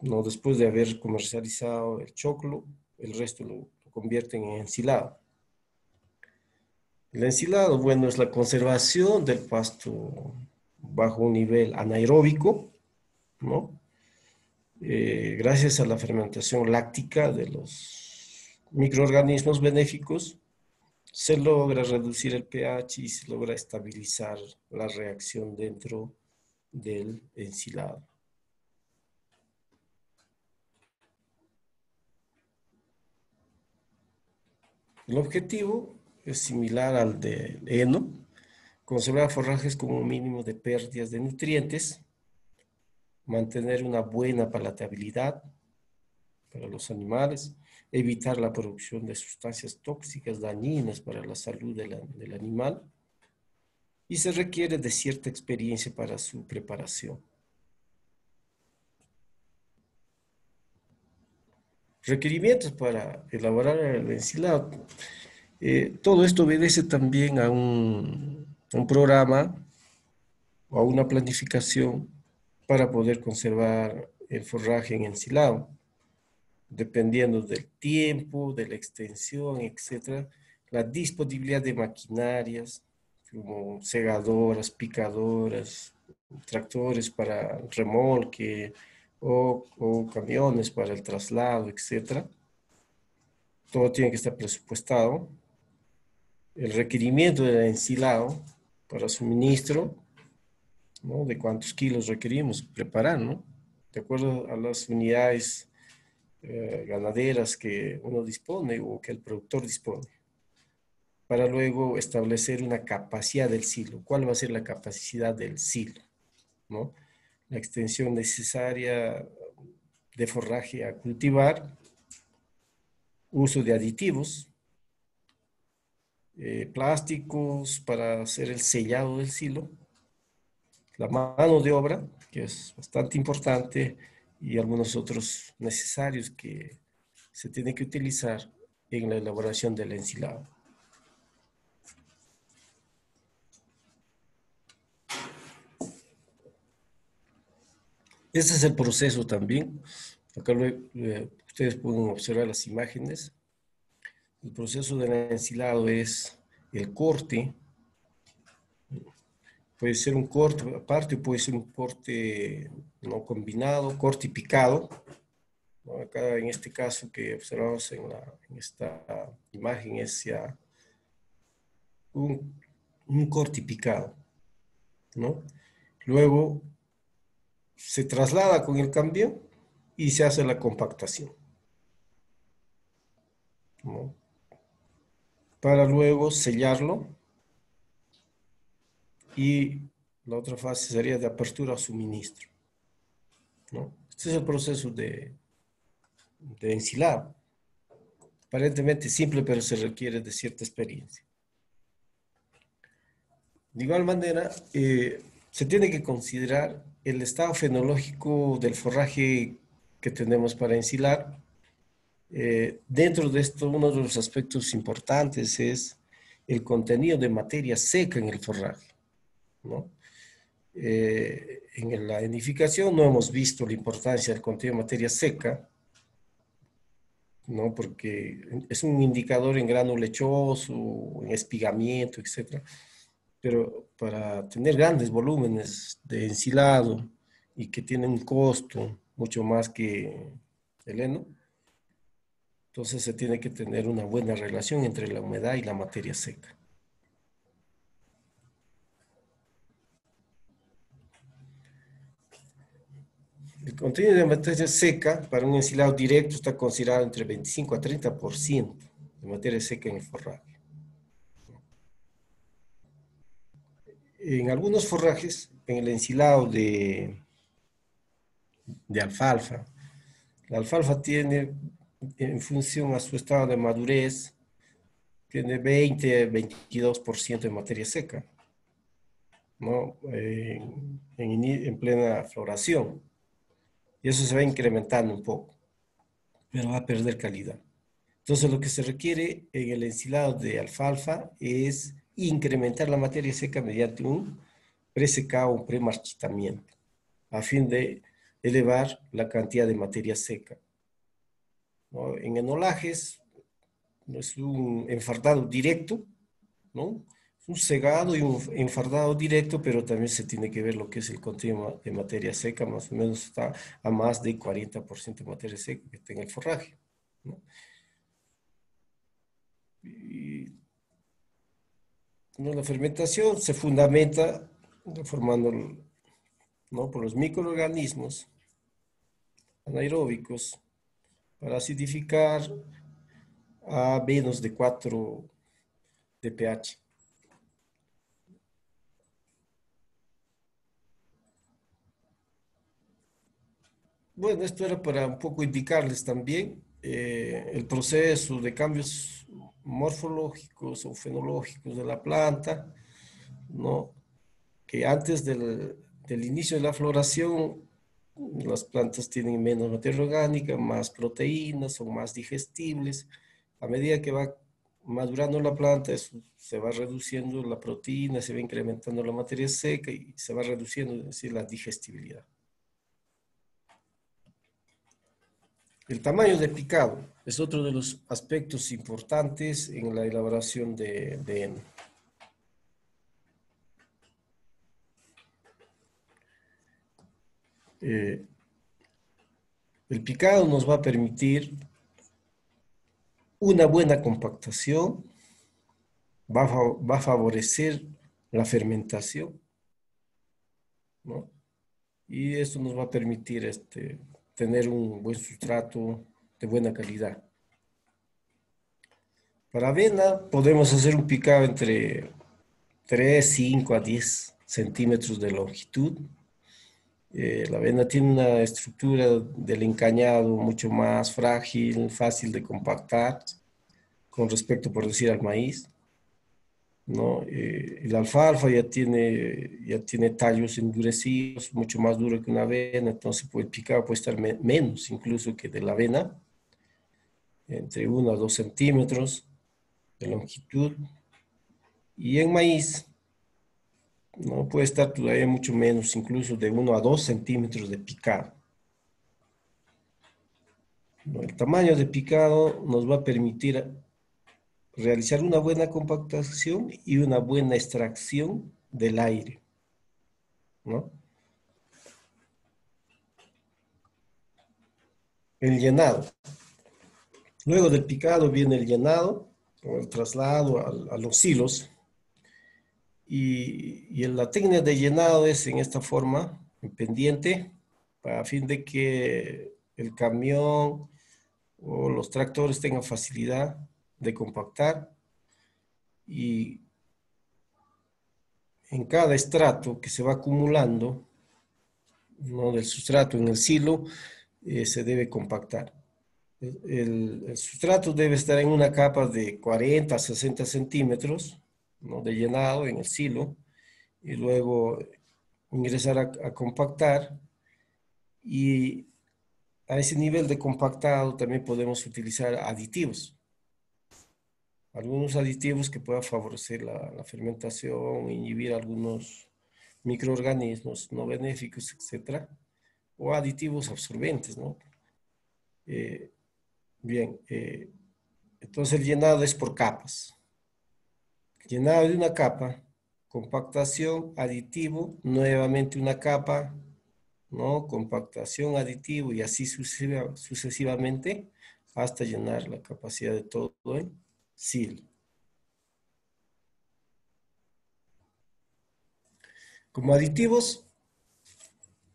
no, después de haber comercializado el choclo, el resto lo convierten en ensilado. El ensilado, bueno, es la conservación del pasto bajo un nivel anaeróbico, ¿no? Gracias a la fermentación láctica de los microorganismos benéficos, se logra reducir el pH y se logra estabilizar la reacción dentro del ensilado. El objetivo es similar al del heno: conservar forrajes con un mínimo de pérdidas de nutrientes, mantener una buena palatabilidad para los animales, evitar la producción de sustancias tóxicas dañinas para la salud del animal, y se requiere de cierta experiencia para su preparación. Requerimientos para elaborar el ensilado. Todo esto obedece también a un programa o a una planificación para poder conservar el forraje en ensilado, dependiendo del tiempo, de la extensión, etcétera, la disponibilidad de maquinarias como segadoras, picadoras, tractores para remolque o camiones para el traslado, etcétera. Todo tiene que estar presupuestado. El requerimiento del ensilado para suministro, ¿no? De cuántos kilos requerimos preparar, ¿no? De acuerdo a las unidades ganaderas que uno dispone o que el productor dispone, para luego establecer una capacidad del silo. ¿Cuál va a ser la capacidad del silo? ¿No? La extensión necesaria de forraje a cultivar, uso de aditivos, plásticos para hacer el sellado del silo, la mano de obra, que es bastante importante, y algunos otros necesarios que se tienen que utilizar en la elaboración del ensilado. Este es el proceso también. Acá ustedes pueden observar las imágenes. El proceso del ensilado es el corte. Puede ser un corte aparte, puede ser un corte no combinado, corte y picado. ¿No? Acá en este caso que observamos en esta imagen es ya un corte y picado, ¿no? Luego se traslada con el cambio y se hace la compactación, ¿no? Para luego sellarlo y la otra fase sería de apertura a suministro, ¿no? Este es el proceso de ensilado. Aparentemente simple, pero se requiere de cierta experiencia. De igual manera, se tiene que considerar el estado fenológico del forraje que tenemos para ensilar. Dentro de esto, uno de los aspectos importantes es el contenido de materia seca en el forraje, ¿no? En la edificación no hemos visto la importancia del contenido de materia seca, ¿no? Porque es un indicador en grano lechoso, en espigamiento, etcétera. Pero para tener grandes volúmenes de ensilado y que tienen un costo mucho más que el heno, entonces se tiene que tener una buena relación entre la humedad y la materia seca. El contenido de materia seca para un ensilado directo está considerado entre 25 a 30% de materia seca en el forraje. En algunos forrajes, en el ensilado de alfalfa, la alfalfa tiene, en función a su estado de madurez, tiene 20-22% de materia seca, ¿no? En plena floración. Y eso se va incrementando un poco, pero va a perder calidad. Entonces, lo que se requiere en el ensilado de alfalfa es incrementar la materia seca mediante un presecado, un premarchitamiento, a fin de elevar la cantidad de materia seca, ¿no? En enolajes, es un enfardado directo, ¿no? Un segado y un enfardado directo, pero también se tiene que ver lo que es el contenido de materia seca, más o menos está a más de 40% de materia seca que tenga el forraje, ¿no? Y, ¿no? La fermentación se fundamenta formando, ¿no? Por los microorganismos anaeróbicos para acidificar a menos de 4 de pH. Bueno, esto era para un poco indicarles también el proceso de cambios morfológicos o fenológicos de la planta, ¿no? Que antes del inicio de la floración, las plantas tienen menos materia orgánica, más proteínas, son más digestibles. A medida que va madurando la planta, eso se va reduciendo la proteína, se va incrementando la materia seca y se va reduciendo, es decir, la digestibilidad. El tamaño de picado es otro de los aspectos importantes en la elaboración de heno. El picado nos va a permitir una buena compactación, va a favorecer la fermentación, ¿no? Y esto nos va a permitir tener un buen sustrato de buena calidad. Para avena podemos hacer un picado entre 3, 5 a 10 centímetros de longitud. La avena tiene una estructura del encañado mucho más frágil, fácil de compactar con respecto, por decir, al maíz, ¿no? El alfalfa ya tiene tallos endurecidos, mucho más duro que una avena, entonces pues, el picado puede estar menos incluso que de la avena, entre 1 a 2 centímetros de longitud. Y en maíz, ¿no? Puede estar todavía mucho menos, incluso de 1 a 2 centímetros de picado. ¿No? El tamaño de picado nos va a permitir realizar una buena compactación y una buena extracción del aire, ¿no? El llenado. Luego del picado viene el llenado, o el traslado a los silos. Y la técnica de llenado es en esta forma, en pendiente, a fin de que el camión o los tractores tengan facilidad de compactar, y en cada estrato que se va acumulando, ¿no? Del sustrato en el silo, se debe compactar. El sustrato debe estar en una capa de 40 a 60 centímetros, ¿no? De llenado en el silo, y luego ingresar a compactar, y a ese nivel de compactado también podemos utilizar aditivos. Algunos aditivos que puedan favorecer la fermentación, inhibir algunos microorganismos no benéficos, etcétera, o aditivos absorbentes, ¿no? Eh, bien, entonces el llenado es por capas. Llenado de una capa, compactación, aditivo, nuevamente una capa, ¿no? Compactación, aditivo y así sucesivamente hasta llenar la capacidad de todo el silo. Como aditivos,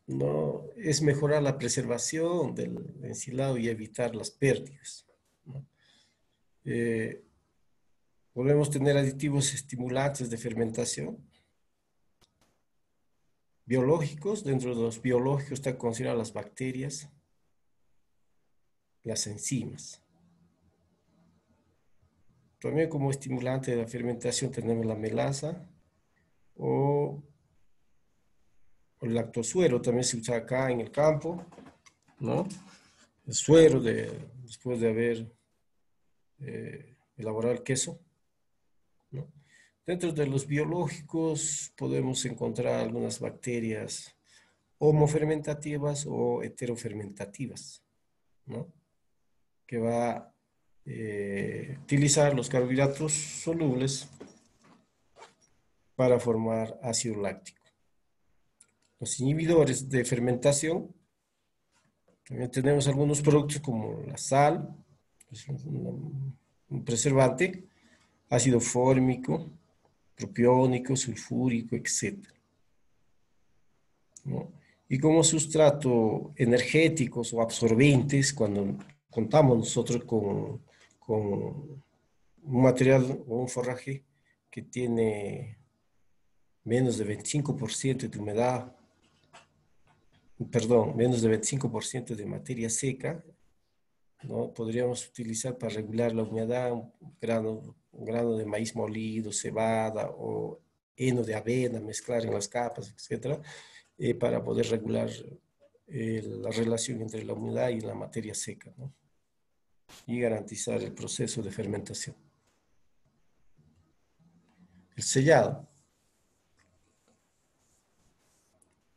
no, es mejorar la preservación del ensilado y evitar las pérdidas, ¿no? Eh, Podemos tener aditivos estimulantes de fermentación, biológicos. Dentro de los biológicos están consideradas las bacterias, las enzimas. También como estimulante de la fermentación tenemos la melaza o el lactosuero, también se usa acá en el campo, ¿no? El suero después de haber elaborado el queso, ¿no? Dentro de los biológicos podemos encontrar algunas bacterias homofermentativas o heterofermentativas, ¿no? Que va a utilizar los carbohidratos solubles para formar ácido láctico. Los inhibidores de fermentación, también tenemos algunos productos como la sal, es un preservante, ácido fórmico, propiónico, sulfúrico, etc., ¿no? Y como sustrato energéticos o absorbentes, cuando contamos nosotros con un material o un forraje que tiene menos de 25% de humedad, perdón, menos de 25% de materia seca, ¿no? Podríamos utilizar para regular la humedad un grano de maíz molido, cebada o heno de avena, mezclar en las capas, etcétera, para poder regular la relación entre la humedad y la materia seca, ¿no? Y garantizar el proceso de fermentación. el sellado.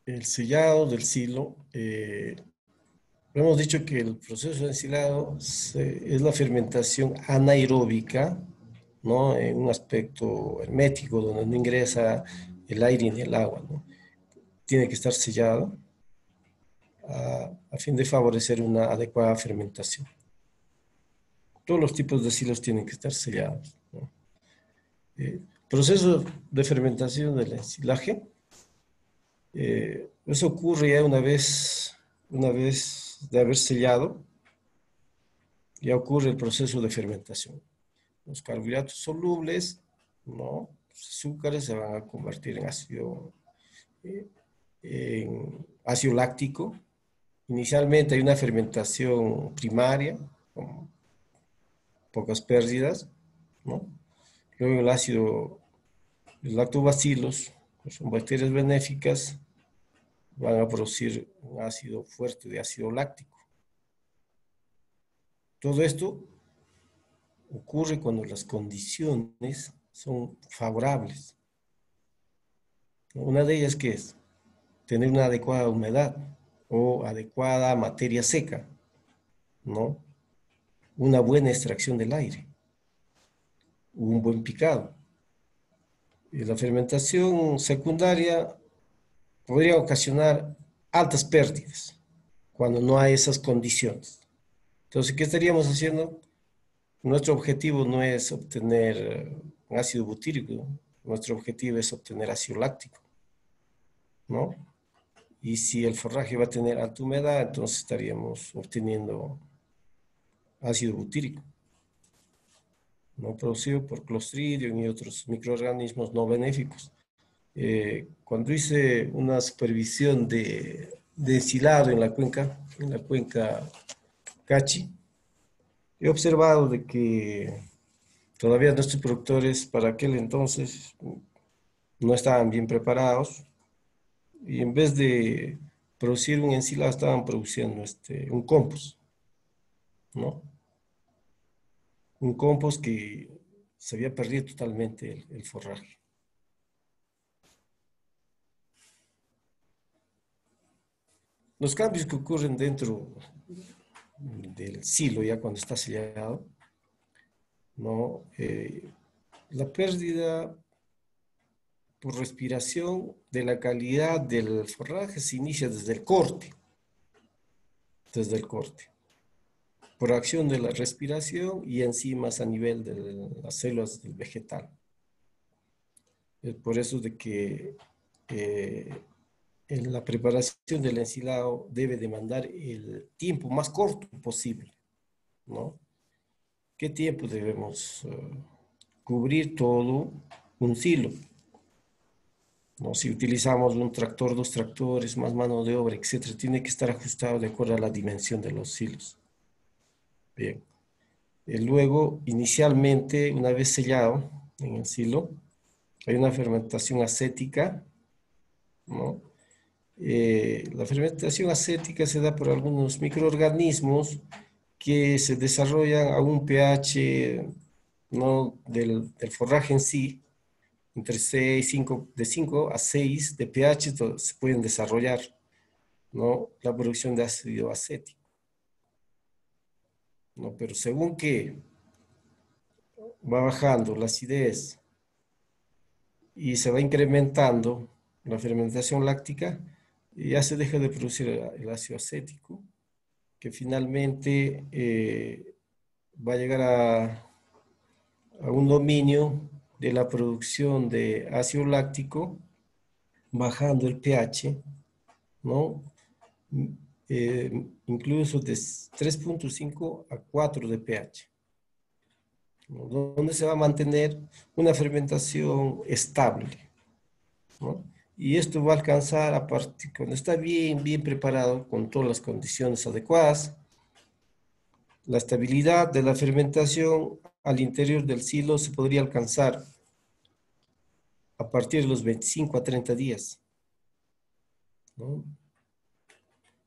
El sellado del silo, hemos dicho que el proceso de ensilado es la fermentación anaeróbica, ¿no? En un aspecto hermético, donde no ingresa el aire ni el agua, ¿no? Tiene que estar sellado a fin de favorecer una adecuada fermentación. Todos los tipos de silos tienen que estar sellados, ¿no? Proceso de fermentación del ensilaje. Eso ocurre ya una vez de haber sellado, ya ocurre el proceso de fermentación. Los carbohidratos solubles, ¿no? Los azúcares se van a convertir en ácido láctico. Inicialmente hay una fermentación primaria, con pocas pérdidas, ¿no? Luego los lactobacilos, que son bacterias benéficas, van a producir un ácido fuerte de ácido láctico. Todo esto ocurre cuando las condiciones son favorables. Una de ellas, ¿qué es? Tener una adecuada humedad o adecuada materia seca, ¿no? Una buena extracción del aire, un buen picado. Y la fermentación secundaria podría ocasionar altas pérdidas cuando no hay esas condiciones. Entonces, ¿qué estaríamos haciendo? Nuestro objetivo no es obtener ácido butírico, nuestro objetivo es obtener ácido láctico, ¿no? Y si el forraje va a tener alta humedad, entonces estaríamos obteniendo ácido butírico, no producido por Clostridium y otros microorganismos no benéficos. Cuando hice una supervisión de ensilado en la cuenca Cachi, he observado de que todavía nuestros productores para aquel entonces no estaban bien preparados y en vez de producir un ensilado estaban produciendo un compost, ¿no? Un compost que se había perdido totalmente el forraje. Los cambios que ocurren dentro del silo ya cuando está sellado, ¿no? La pérdida por respiración de la calidad del forraje se inicia desde el corte, por acción de la respiración y enzimas a nivel de las células del vegetal. Es por eso de que en la preparación del ensilado debe demandar el tiempo más corto posible, ¿no? ¿Qué tiempo debemos cubrir todo un silo? ¿No? Si utilizamos un tractor, dos tractores, más mano de obra, etcétera, tiene que estar ajustado de acuerdo a la dimensión de los silos. Bien. Luego, inicialmente, una vez sellado en el silo, hay una fermentación acética, ¿no? La fermentación acética se da por algunos microorganismos que se desarrollan a un pH, ¿no? del forraje en sí, entre 6, 5, de 5 a 6 de pH se pueden desarrollar, ¿no? La producción de ácido acético, ¿no? Pero según que va bajando la acidez y se va incrementando la fermentación láctica, ya se deja de producir el ácido acético, que finalmente va a llegar a un dominio de la producción de ácido láctico, bajando el pH, ¿no? Incluso de 3.5 a 4 de pH, ¿no? Donde se va a mantener una fermentación estable, ¿no? Y esto va a alcanzar a partir, cuando está bien preparado, con todas las condiciones adecuadas, la estabilidad de la fermentación al interior del silo se podría alcanzar a partir de los 25 a 30 días, ¿no?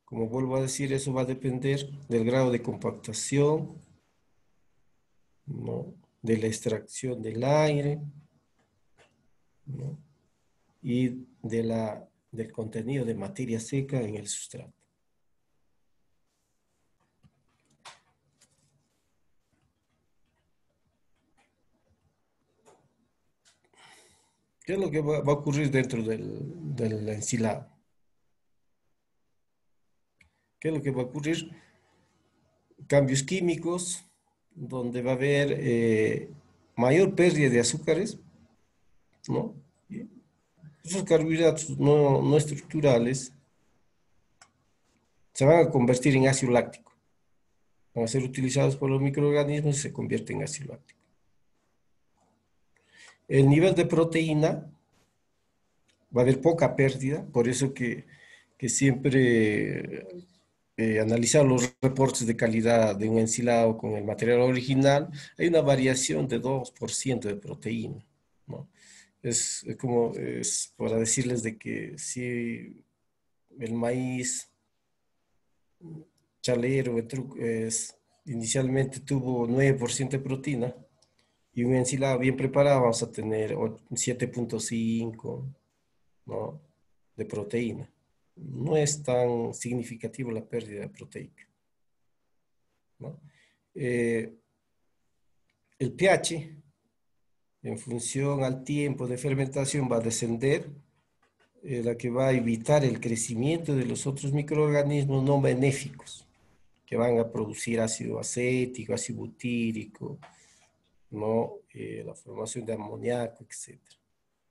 Como vuelvo a decir, eso va a depender del grado de compactación, ¿no? De la extracción del aire, ¿no? Y del contenido de materia seca en el sustrato. ¿Qué es lo que va a ocurrir dentro del ensilado? ¿Qué es lo que va a ocurrir? Cambios químicos, donde va a haber mayor pérdida de azúcares, ¿no? Y esos carbohidratos no estructurales se van a convertir en ácido láctico. Van a ser utilizados por los microorganismos y se convierten en ácido láctico. El nivel de proteína va a haber poca pérdida, por eso que siempre analizar los reportes de calidad de un ensilado con el material original, hay una variación de 2% de proteína, ¿no? Es para decirles de que si el maíz chalero inicialmente tuvo 9% de proteína y un ensilado bien preparado vamos a tener 7,5, ¿no? De proteína. No es tan significativa la pérdida proteica, ¿no? Eh, el pH, en función al tiempo de fermentación, va a descender, la que va a evitar el crecimiento de los otros microorganismos no benéficos, que van a producir ácido acético, ácido butírico, ¿no? La formación de amoníaco, etc.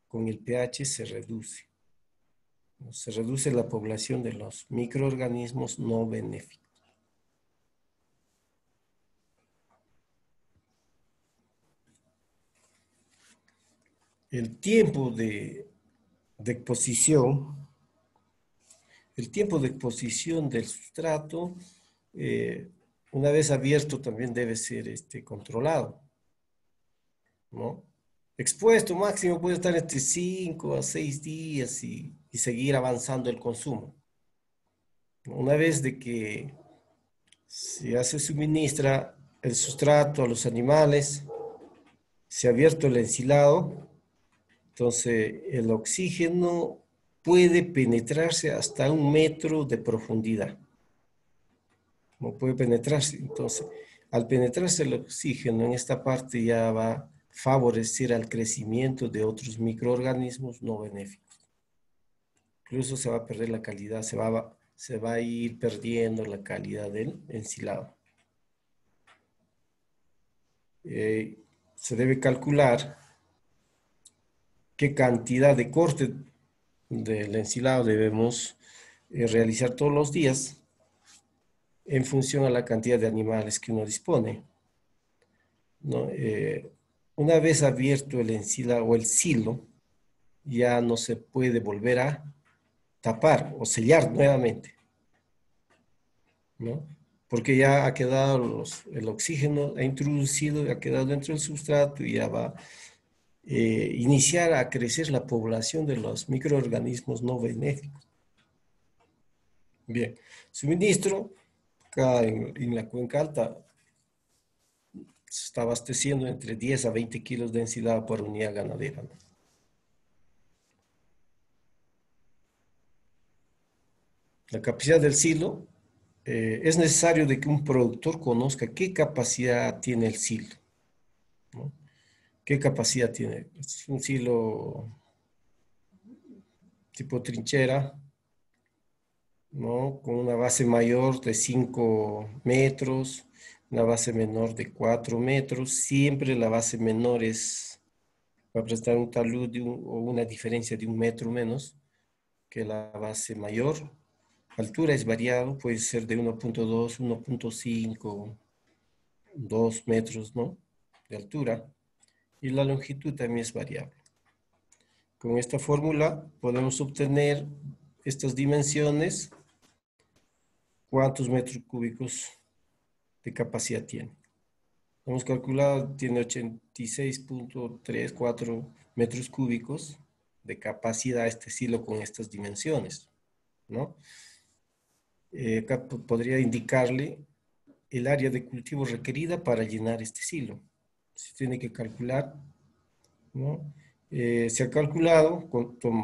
Con el pH se reduce, ¿no? Se reduce la población de los microorganismos no benéficos. El tiempo de exposición, el tiempo de exposición del sustrato, eh, una vez abierto, también debe ser controlado, ¿no? Expuesto máximo puede estar entre 5 a 6 días y seguir avanzando el consumo. Una vez de que ya se suministra el sustrato a los animales, se ha abierto el ensilado, entonces el oxígeno puede penetrarse hasta 1 metro de profundidad. No puede penetrarse. Entonces, al penetrarse el oxígeno en esta parte ya va a favorecer al crecimiento de otros microorganismos no benéficos. Incluso se va a perder la calidad, se va a ir perdiendo la calidad del ensilado. Se debe calcular qué cantidad de corte del ensilado debemos realizar todos los días en función a la cantidad de animales que uno dispone, ¿no? Una vez abierto el ensilado o el silo, ya no se puede volver a tapar o sellar nuevamente, ¿no? Porque ya ha quedado el oxígeno, ha introducido, ha quedado dentro del sustrato y ya va a iniciar a crecer la población de los microorganismos no benéficos. Bien, suministro, acá en la cuenca alta se está abasteciendo entre 10 a 20 kilos de ensilado por unidad ganadera, ¿no? La capacidad del silo, es necesario de que un productor conozca qué capacidad tiene el silo, ¿no? ¿Qué capacidad tiene? Es un silo tipo trinchera, ¿no? Con una base mayor de 5 metros, una base menor de 4 metros. Siempre la base menor va a prestar un talud o una diferencia de 1 metro menos que la base mayor. Altura es variado, puede ser de 1,2, 1,5, 2 metros, ¿no? De altura. Y la longitud también es variable. Con esta fórmula podemos obtener estas dimensiones, cuántos metros cúbicos de capacidad tiene. Hemos calculado, tiene 86,34 metros cúbicos de capacidad este silo con estas dimensiones, ¿no? Acá podría indicarle el área de cultivo requerida para llenar este silo. Se tiene que calcular, ¿no? Se ha calculado,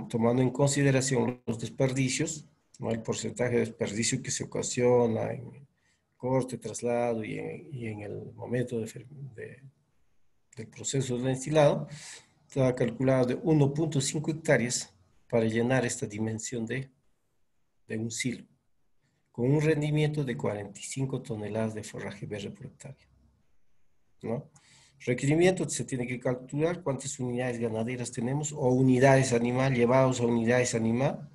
tomando en consideración los desperdicios, ¿no? El porcentaje de desperdicio que se ocasiona en corte, traslado y en el momento del proceso de ensilado, se ha calculado de 1.5 hectáreas para llenar esta dimensión de un silo, con un rendimiento de 45 toneladas de forraje verde por hectárea, ¿no? Requerimiento, se tiene que calcular cuántas unidades ganaderas tenemos o unidades animal, llevados a unidades animal.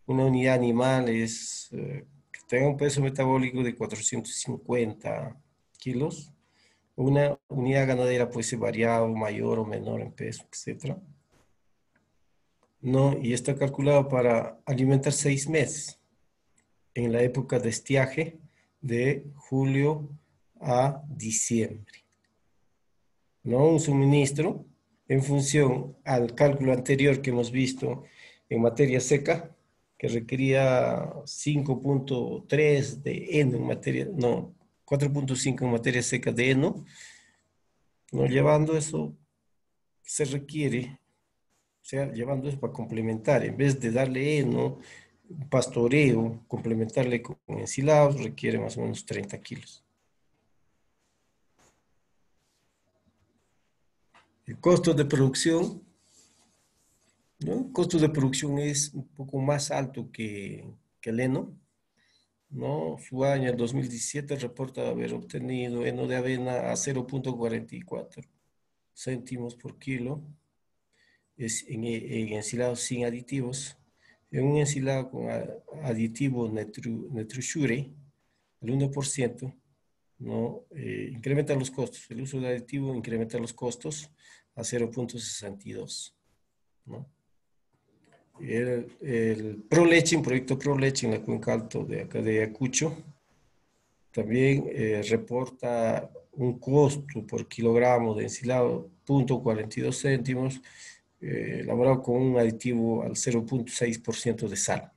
Una unidad animal es que tenga un peso metabólico de 450 kilos. Una unidad ganadera puede ser variado, mayor o menor en peso, etcétera. ¿No? Y está calculado para alimentar 6 meses en la época de estiaje de julio a diciembre. ¿No? Un suministro en función al cálculo anterior que hemos visto en materia seca, que requería 5.3 de heno en materia, no, 4.5 en materia seca de heno, ¿no? Llevando eso, se requiere, o sea, llevando eso para complementar, en vez de darle heno, pastoreo, complementarle con ensilados, requiere más o menos 30 kilos. El costo de producción, ¿no? El costo de producción es un poco más alto que el heno, ¿no? Su año, el 2017, reporta haber obtenido heno de avena a 0.44 céntimos por kilo, es en ensilado sin aditivos. En un ensilado con aditivo Netrusure, el 1%, ¿no? Incrementa los costos. El uso de aditivo incrementa los costos a 0.62, ¿no? El ProLeche, un proyecto ProLeche en la cuenca alto de acá de Ayacucho, también reporta un costo por kilogramo de ensilado 0.42 céntimos, elaborado con un aditivo al 0.6% de sal.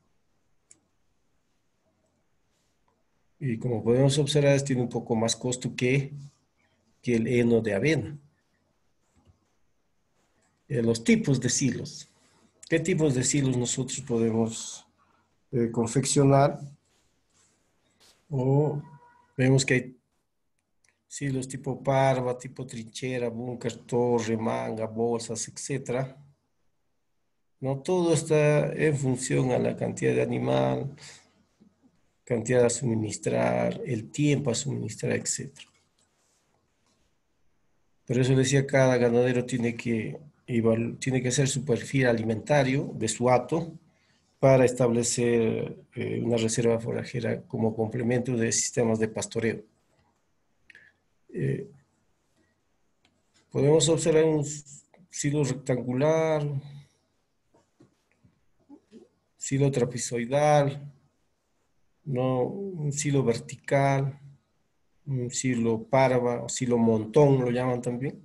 Y como podemos observar, tiene un poco más costo que el heno de avena. Los tipos de silos. ¿Qué tipos de silos nosotros podemos confeccionar? O vemos que hay silos tipo parva, tipo trinchera, búnker, torre, manga, bolsas, etcétera. No todo está en función a la cantidad de animal, cantidad a suministrar, el tiempo a suministrar, etcétera. Por eso decía, cada ganadero tiene que hacer su perfil alimentario de su hato para establecer una reserva forrajera como complemento de sistemas de pastoreo. Eh, Podemos observar un silo rectangular, silo trapezoidal, ¿no? Un silo vertical, un silo parva, o silo montón lo llaman también.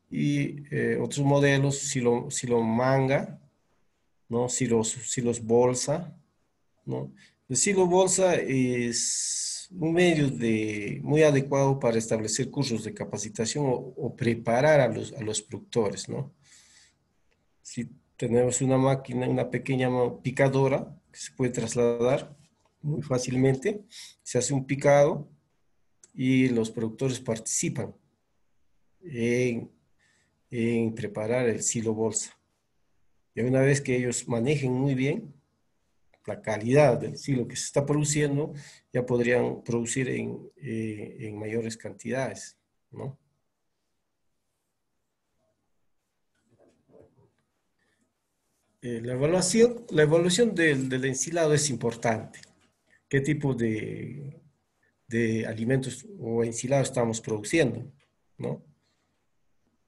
Y otros modelos, silo manga, ¿no? Silos bolsa, ¿no? El silo bolsa es un medio muy adecuado para establecer cursos de capacitación o preparar a los productores, ¿no? Si tenemos una máquina, una pequeña picadora que se puede trasladar muy fácilmente, se hace un picado y los productores participan en, en preparar el silo bolsa. Y una vez que ellos manejen muy bien la calidad del silo que se está produciendo, ya podrían producir en mayores cantidades, ¿no? La evaluación del ensilado es importante. ¿Qué tipo de alimentos o ensilado estamos produciendo, ¿no?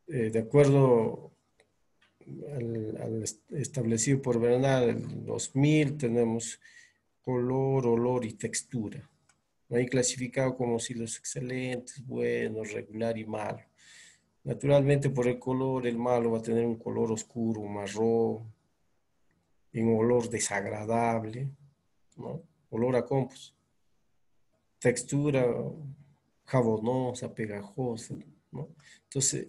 De acuerdo al establecido por Bernal, en 2000, tenemos color, olor y textura. Ahí clasificado como silos excelentes, buenos, regular y malo. Naturalmente, por el color, el malo va a tener un color oscuro, marrón, en olor desagradable, ¿no? Olor a compost. Textura jabonosa, pegajosa, ¿no? Entonces,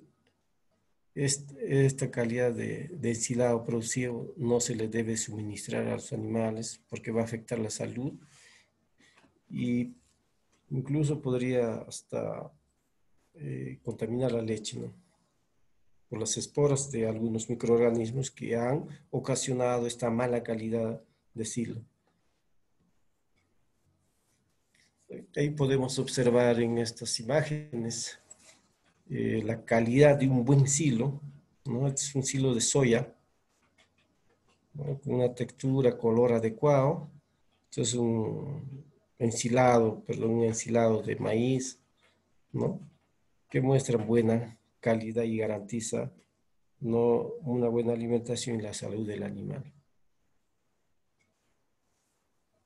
Esta calidad de ensilado producido no se le debe suministrar a los animales porque va a afectar la salud y incluso podría hasta contaminar la leche, ¿no? Por las esporas de algunos microorganismos que han ocasionado esta mala calidad de silo. Ahí podemos observar en estas imágenes la calidad de un buen silo, ¿no? Este es un silo de soya, ¿no? Con una textura, color adecuado. Esto es un un ensilado de maíz, ¿no? Que muestra buena calidad y garantiza, ¿no?, una buena alimentación y la salud del animal.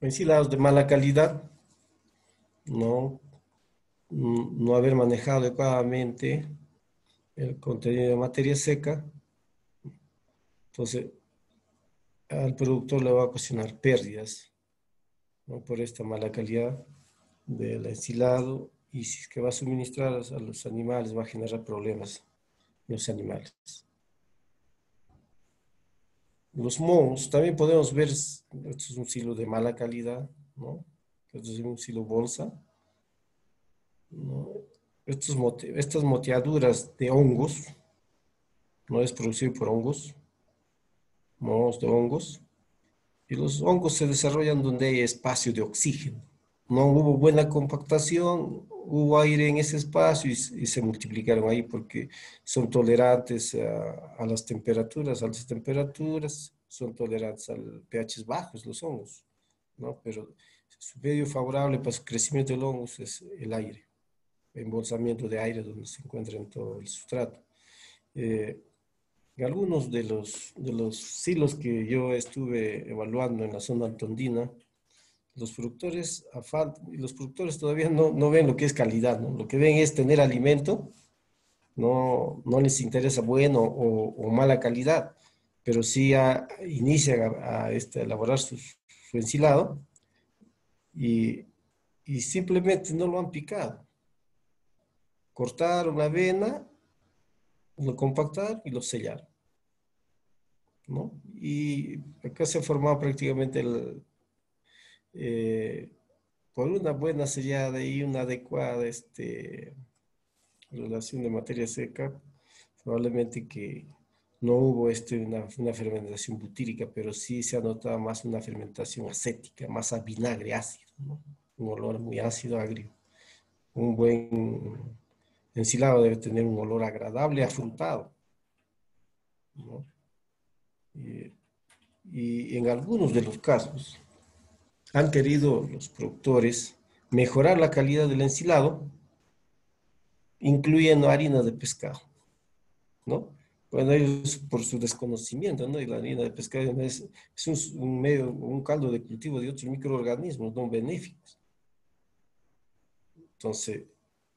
Ensilados de mala calidad, no, no haber manejado adecuadamente el contenido de materia seca, entonces al productor le va a ocasionar pérdidas, ¿no?, por esta mala calidad del ensilado, y si es que va a suministrar a los animales va a generar problemas en los animales. Los mohos, también podemos ver, esto es un silo de mala calidad, ¿no? Esto es un silo bolsa, ¿no? Estas moteaduras de hongos, no es producido por hongos, mohos de hongos, y los hongos se desarrollan donde hay espacio de oxígeno. No hubo buena compactación, hubo aire en ese espacio y se multiplicaron ahí porque son tolerantes a las temperaturas, altas temperaturas, son tolerantes al pH bajos los hongos, ¿no? Pero su medio favorable para su crecimiento de los hongos es el aire, el embolsamiento de aire donde se encuentra en todo el sustrato. En algunos de los silos que yo estuve evaluando en la zona antondina, los productores todavía no ven lo que es calidad, ¿no? Lo que ven es tener alimento, no les interesa bueno o mala calidad, pero sí inician a elaborar su ensilado y, y simplemente no lo han picado. Cortaron la avena, lo compactaron y lo sellaron, ¿no? Y acá se ha formado prácticamente eh, por una buena sellada y una adecuada relación de materia seca, probablemente que no hubo una fermentación butírica, pero sí se ha notado más una fermentación acética, más a vinagre ácido, ¿no? Un olor muy ácido, agrio. Un buen ensilado debe tener un olor agradable, afrutado, ¿no? Y, y en algunos de los casos han querido los productores mejorar la calidad del ensilado, incluyendo harina de pescado, ¿no? Bueno, ellos por su desconocimiento, ¿no? Y la harina de pescado es un medio, un caldo de cultivo de otros microorganismos no benéficos. Entonces,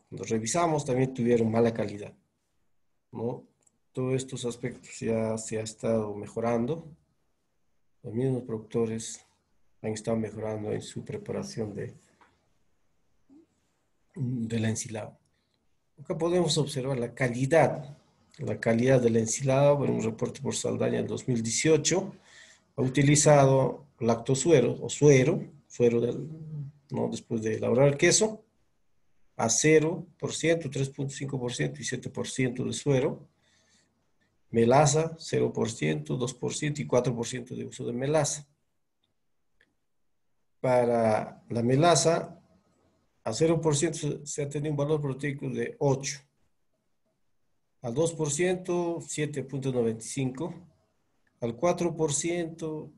cuando revisamos, también tuvieron mala calidad, ¿no? Todos estos aspectos ya se ha estado mejorando. Los mismos productores han estado mejorando en su preparación del ensilado. Acá podemos observar la calidad del ensilado en un reporte por Saldaña del 2018. Ha utilizado lactosuero o suero ¿no?, después de elaborar el queso, a 0%, 3.5% y 7% de suero. Melaza, 0%, 2% y 4% de uso de melaza. Para la melaza, a 0% se ha tenido un valor proteico de 8. Al 2%, 7.95. Al 4%,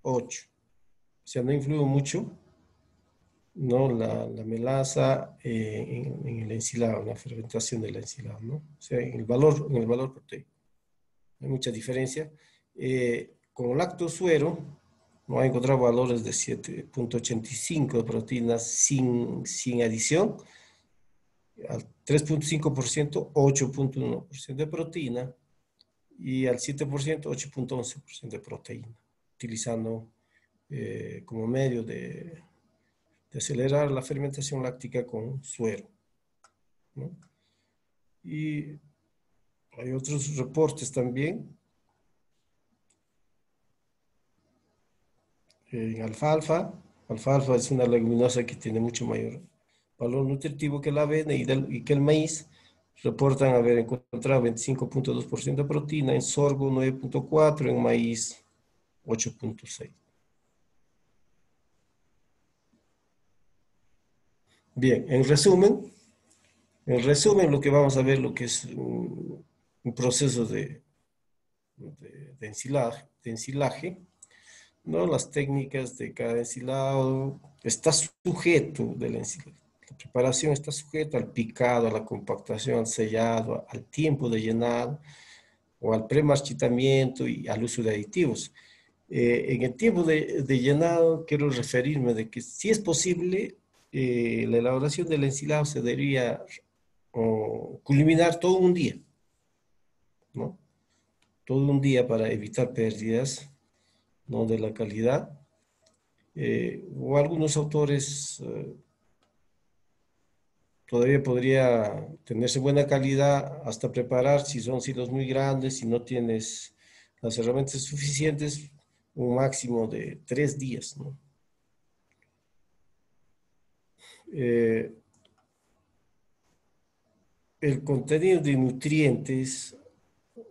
8. O sea, no influye mucho, ¿no?, la melaza en el ensilado, en la fermentación del ensilado, ¿no? O sea, en el valor proteico. Hay mucha diferencia. Con lactosuero, no ha encontrado valores de 7.85 de proteínas sin adición. Al 3.5%, 8.1% de proteína. Y al 7%, 8.11% de proteína, utilizando como medio de acelerar la fermentación láctica con suero, ¿no? Y Hay otros reportes también. En alfalfa. Alfalfa es una leguminosa que tiene mucho mayor valor nutritivo que la avena y que el maíz. Reportan haber encontrado 25,2% de proteína, en sorgo 9,4%, en maíz 8,6%. Bien, en resumen, lo que vamos a ver, lo que es un proceso de ensilaje, ¿no? Las técnicas de cada ensilado está sujeto del ensilado. La preparación está sujeta al picado, a la compactación, al sellado, al tiempo de llenado o al premarchitamiento y al uso de aditivos. En el tiempo de llenado quiero referirme de que si es posible, la elaboración del ensilado se debería culminar todo un día, ¿no? Todo un día para evitar pérdidas, ¿no? De la calidad. O algunos autores todavía podría tenerse buena calidad hasta preparar, si son silos muy grandes, si no tienes las herramientas suficientes, un máximo de 3 días, ¿no? Eh, el contenido de nutrientes,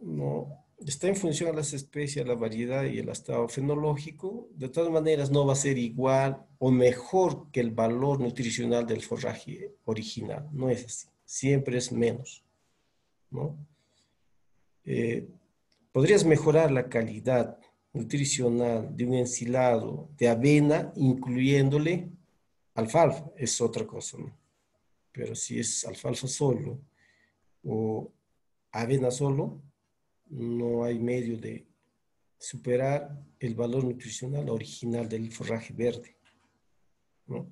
¿no? Está en función a las especies, la variedad y el estado fenológico. De todas maneras, no va a ser igual o mejor que el valor nutricional del forraje original. No es así. Siempre es menos, ¿no? Eh, Podrías mejorar la calidad nutricional de un ensilado de avena incluyéndole alfalfa. Es otra cosa, ¿no? Pero si es alfalfa solo o avena solo, no hay medio de superar el valor nutricional original del forraje verde, ¿no?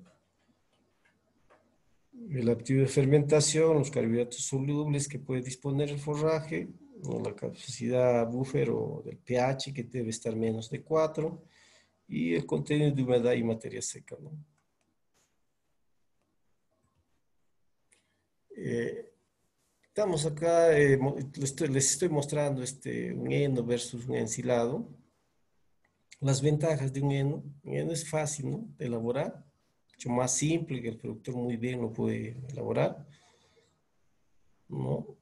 El activo de fermentación, los carbohidratos solubles que puede disponer el forraje, ¿no? La capacidad buffer o del pH que debe estar menos de 4 y el contenido de humedad y materia seca, ¿no? Eh, Estamos acá, les estoy mostrando un heno versus un ensilado. Las ventajas de un heno es fácil, ¿no? De elaborar, mucho más simple, que el productor muy bien lo puede elaborar, ¿no?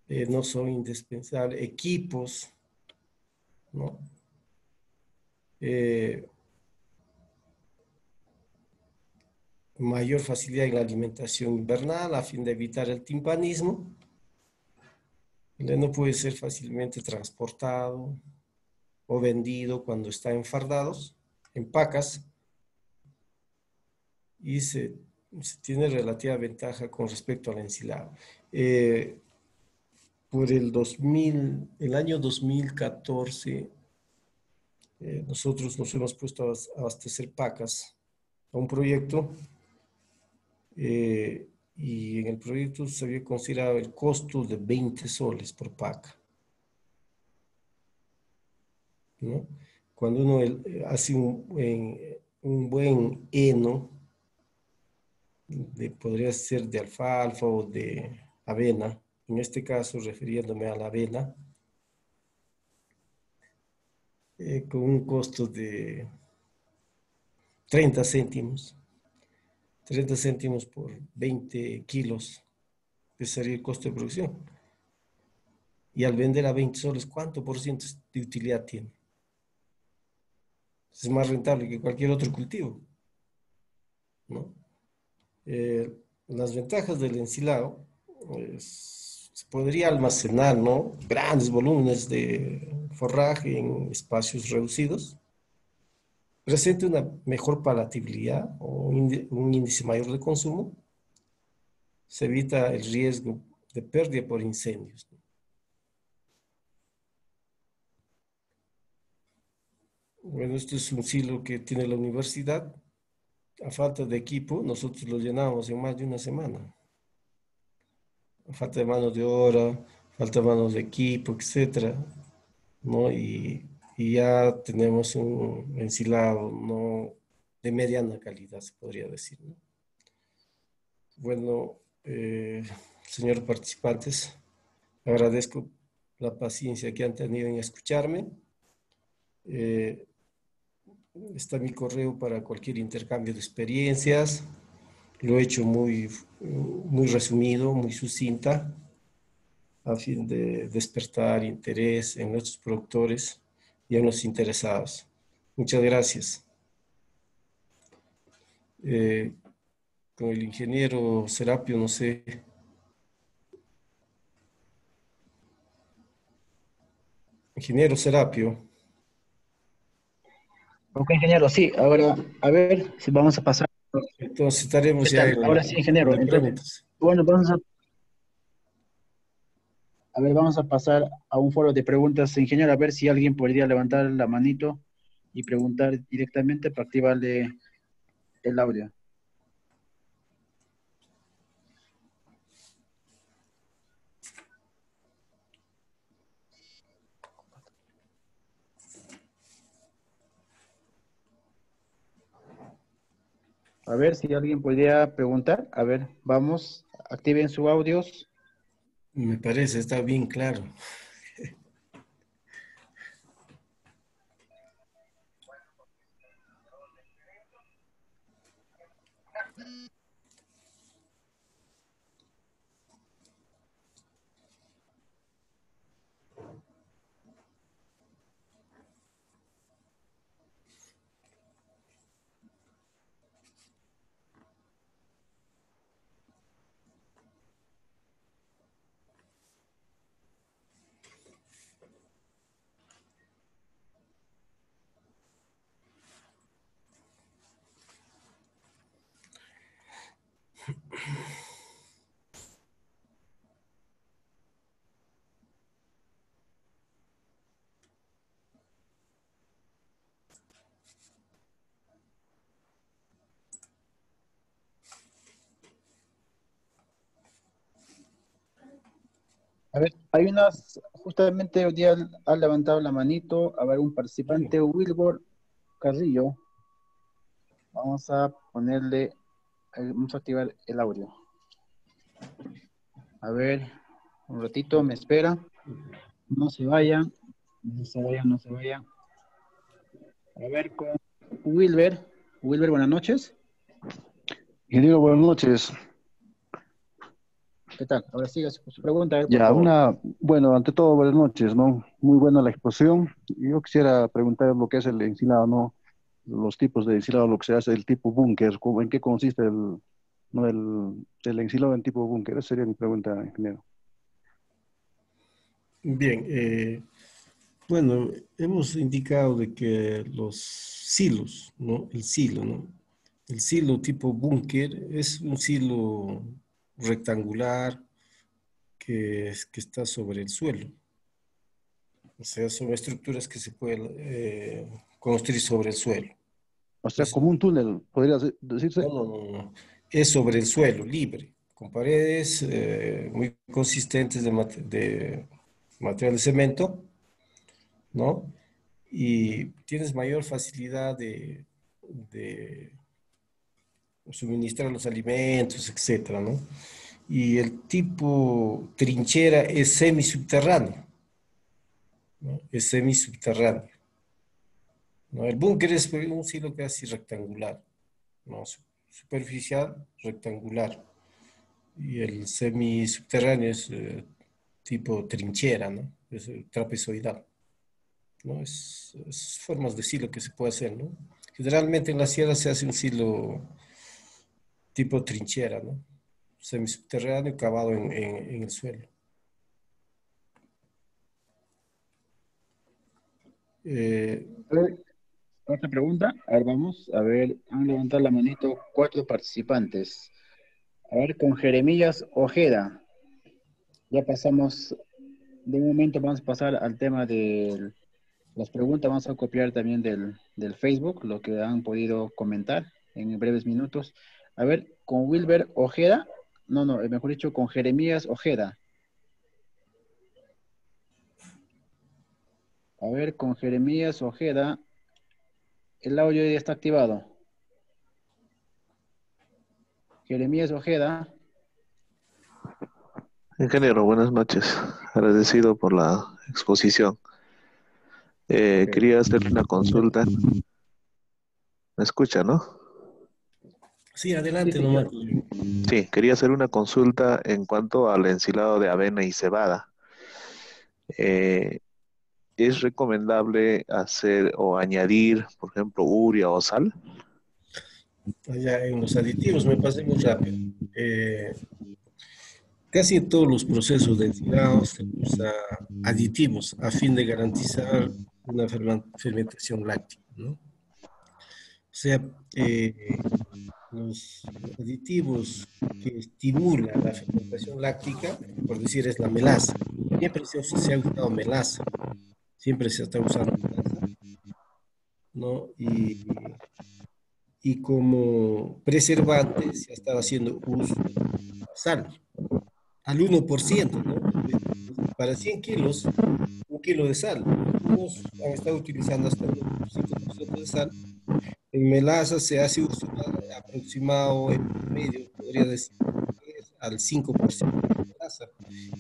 No son indispensables equipos, ¿no? Eh, Mayor facilidad en la alimentación invernal a fin de evitar el timpanismo. El heno puede ser fácilmente transportado o vendido cuando está enfardados en pacas y se tiene relativa ventaja con respecto al ensilado. Por el año 2014, nosotros nos hemos puesto a abastecer pacas a un proyecto, y en el proyecto se había considerado el costo de 20 soles por paca, ¿no? Cuando uno hace un buen heno, podría ser de alfalfa o de avena, en este caso refiriéndome a la avena, con un costo de 30 céntimos. 30 céntimos por 20 kilos, ese sería el costo de producción. Y al vender a 20 soles, ¿cuánto por ciento de utilidad tiene? Es más rentable que cualquier otro cultivo, ¿no? Eh, las ventajas del ensilado, se podría almacenar, ¿no? Grandes volúmenes de forraje en espacios reducidos, presenta una mejor palatabilidad o un índice mayor de consumo, se evita el riesgo de pérdida por incendios, ¿no? Bueno, esto es un silo que tiene la universidad. A falta de equipo, nosotros lo llenamos en más de una semana. A falta de mano de obra, falta de mano de equipo, etcétera, ¿no? Y ya tenemos un ensilado, ¿no? De mediana calidad, se podría decir, ¿no? Bueno, señores participantes, agradezco la paciencia que han tenido en escucharme. Eh, Está mi correo para cualquier intercambio de experiencias. Lo he hecho muy resumido, muy sucinta, a fin de despertar interés en nuestros productores y en los interesados. Muchas gracias. Eh, con el ingeniero Serapio, no sé. Ingeniero Serapio. Ok, ingeniero, sí, ahora, a ver si vamos a pasar. Entonces estaremos ¿Qué ya tal? Ahora sí, ingeniero. en Entonces, preguntas. bueno, a ver, vamos a pasar a un foro de preguntas, ingeniero, a ver si alguien podría levantar la manito y preguntar directamente para activarle el audio. A ver si alguien podría preguntar. A ver, vamos, activen sus audios. Me parece, está bien claro. A ver, hay unas, justamente hoy día ha levantado la manito. A ver, un participante, Wilbur Carrillo. Vamos a ponerle, vamos a activar el audio. A ver, un ratito, me espera. No se vayan, no se vayan, no se vayan. A ver, con Wilber. Wilber, buenas noches. Ingeniero, buenas noches. ¿Qué tal? Ahora siga su pregunta, por Ya, favor. bueno, ante todo, buenas noches, ¿no? Muy buena la exposición. Yo quisiera preguntar lo que es el ensilado, ¿no? Los tipos de ensilado, lo que se hace, el tipo búnker, ¿en qué consiste ¿no? el ensilado en tipo búnker? Esa sería mi pregunta, ingeniero. Bien, bueno, hemos indicado de que los silos, ¿no? El silo, ¿no? El silo tipo búnker es un silo rectangular que está sobre el suelo. O sea, son estructuras que se pueden construir sobre el suelo. O sea, Es, como un túnel, podría no, decirse. no, no, no. Es sobre el suelo, libre, con paredes muy consistentes de material de cemento, ¿no? Y tienes mayor facilidad de suministrar los alimentos, etcétera, ¿no? Y el tipo trinchera es semisubterráneo, ¿no? Es semisubterráneo, ¿no? El búnker es un silo casi rectangular, ¿no? Superficial, rectangular. Y el semisubterráneo es tipo trinchera, ¿no? Es trapezoidal, ¿no? Es formas de silo que se puede hacer, ¿no? Generalmente en la sierra se hace un silo tipo trinchera, ¿no? Semisubterráneo cavado en el suelo. Eh, A ver, otra pregunta. A ver, vamos. A ver, han levantado la manito cuatro participantes. A ver, con Jeremías Ojeda. Ya pasamos, de un momento vamos a pasar al tema de las preguntas. Vamos a copiar también del Facebook, lo que han podido comentar en breves minutos. A ver, con Wilber Ojeda. No, no, mejor dicho, con Jeremías Ojeda. A ver, con Jeremías Ojeda, el audio ya está activado. Jeremías Ojeda, Ingeniero, buenas noches. Agradecido por la exposición. Ok. Quería hacerle una consulta. ¿Me escucha, no? Sí, Sí, adelante sí, nomás. claro. Sí, quería hacer una consulta en cuanto al ensilado de avena y cebada. Eh, ¿Es recomendable hacer o añadir, por ejemplo, urea o sal? Allá en los aditivos me pasé muy rápido. Eh, Casi en todos los procesos de ensilado se usa aditivos a fin de garantizar una fermentación láctea, ¿no? O sea, los aditivos que estimulan la fermentación láctica, por decir, es la melaza. Siempre se ha usado melaza, siempre se está usando melaza, ¿no? Y como preservante se ha estado haciendo uso de sal, al 1%, ¿no? Para 100 kilos, 1 kilo de sal. Algunos han estado utilizando hasta el 5% de sal. En melaza se hace uso aproximado en promedio, podría decir, 10 al 5% de melaza.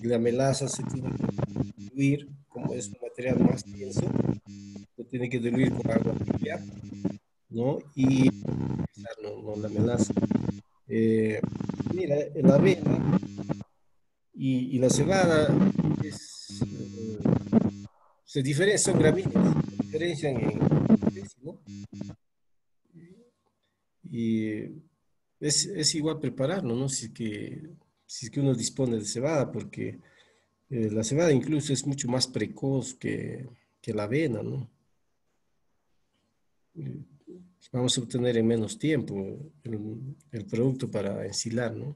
Y la melaza se tiene que diluir, como es un material más denso, se tiene que diluir con agua tibia, ¿no? Y utilizar, no la melaza. Eh, Mira, la avena y la cebada es, se diferencian, son gramíneas, se diferencian en especie, ¿no? Y es igual prepararlo, ¿no? Si es que uno dispone de cebada, porque la cebada incluso es mucho más precoz que la avena, ¿no? Eh, Vamos a obtener en menos tiempo el producto para ensilar, ¿no?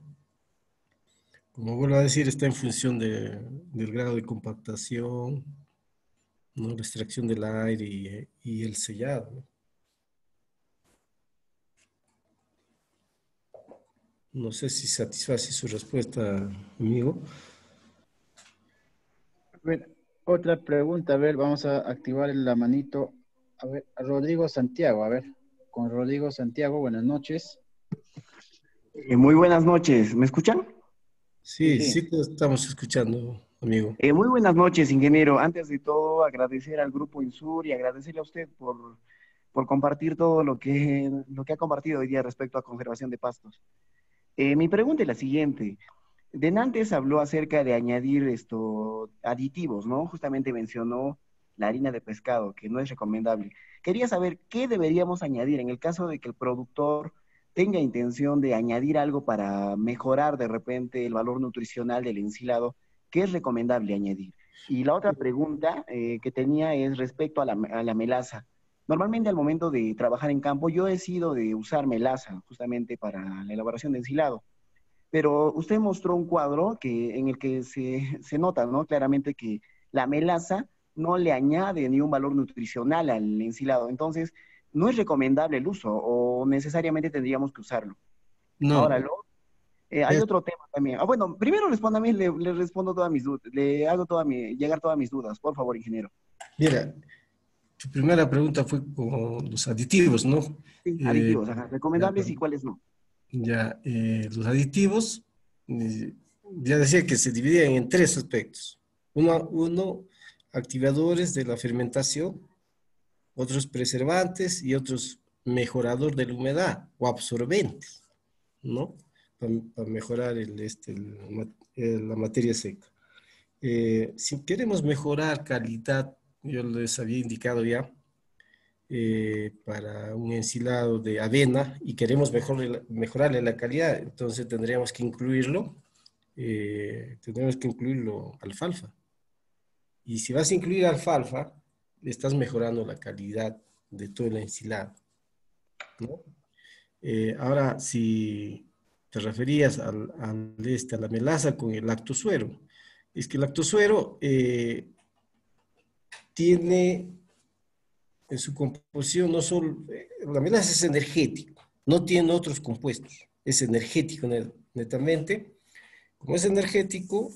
Como vuelvo a decir, está en función del grado de compactación, ¿no? La extracción del aire y el sellado, ¿no? No sé si satisface su respuesta, amigo. A ver, otra pregunta, a ver, vamos a activar la manito. A ver, a Rodrigo Santiago, a ver, con Rodrigo Santiago, buenas noches. Muy buenas noches, ¿me escuchan? Sí, Sí, sí. sí te estamos escuchando, amigo. Muy buenas noches, ingeniero. Antes de todo, agradecer al Grupo Insur y agradecerle a usted por compartir todo lo que ha compartido hoy día respecto a conservación de pastos. Mi pregunta es la siguiente. Denantes habló acerca de añadir aditivos, ¿no? Justamente mencionó la harina de pescado, que no es recomendable. Quería saber qué deberíamos añadir en el caso de que el productor tenga intención de añadir algo para mejorar de repente el valor nutricional del ensilado. ¿Qué es recomendable añadir? Y la otra pregunta que tenía es respecto a la melaza. Normalmente al momento de trabajar en campo, yo he sido de usar melaza justamente para la elaboración de ensilado, pero usted mostró un cuadro en el que se nota, ¿no? Claramente que la melaza no le añade ni un valor nutricional al ensilado. Entonces, no es recomendable el uso o necesariamente tendríamos que usarlo. Ahora, No, hay es- otro tema también. Bueno, primero responda a mí, le respondo todas mis dudas, le hago llegar todas mis dudas, por favor, ingeniero. mira, tu primera pregunta fue con los aditivos, ¿no? Sí, Eh, aditivos, ajá, ya, recomendables y cuáles no. los aditivos, eh, ya decía que se dividen en tres aspectos. Uno, activadores de la fermentación, otros preservantes y otros mejorador de la humedad o absorbentes, ¿no? Para mejorar la materia seca. Si queremos mejorar calidad, yo les había indicado ya, para un ensilado de avena y queremos mejorarle la calidad, entonces tendremos que incluirlo alfalfa. Y si vas a incluir alfalfa, le estás mejorando la calidad de todo el ensilado, ¿no? Ahora, si te referías a la melaza con el lactosuero, es que el lactosuero tiene en su composición no solo, la melaza es energético, no tiene otros compuestos, es energético netamente. Como es energético,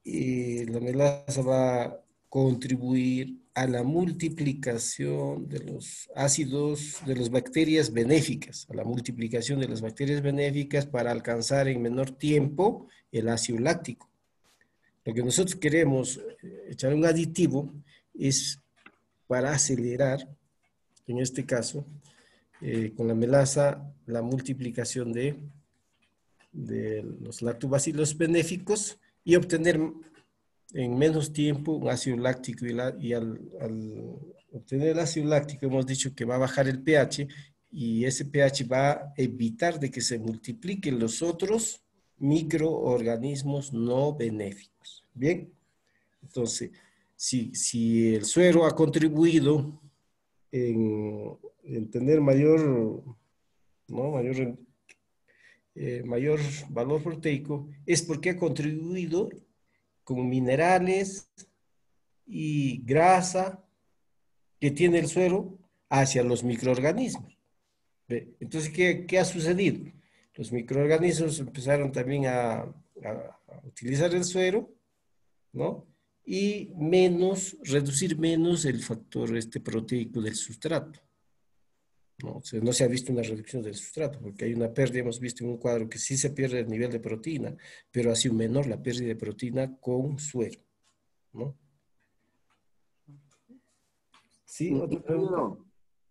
la melaza va a contribuir a la multiplicación de los ácidos, de las bacterias benéficas, a la multiplicación de las bacterias benéficas para alcanzar en menor tiempo el ácido láctico. Lo que nosotros queremos echar un aditivo es para acelerar, en este caso, con la melaza, la multiplicación de los lactobacilos benéficos y obtener en menos tiempo un ácido láctico y al obtener el ácido láctico hemos dicho que va a bajar el pH y ese pH va a evitar de que se multipliquen los otros microorganismos no benéficos. Bien, entonces, si el suero ha contribuido en tener mayor, ¿no? mayor valor proteico, es porque ha contribuido con minerales y grasa que tiene el suero hacia los microorganismos. ¿Ve? Entonces, ¿qué ha sucedido? Los microorganismos empezaron también a utilizar el suero, ¿no? Y reducir menos el factor proteico del sustrato. ¿No? O sea, no se ha visto una reducción del sustrato, porque hay una pérdida, hemos visto en un cuadro que sí se pierde el nivel de proteína, pero ha sido menor la pérdida de proteína con suero, ¿no? Sí, otra pregunta.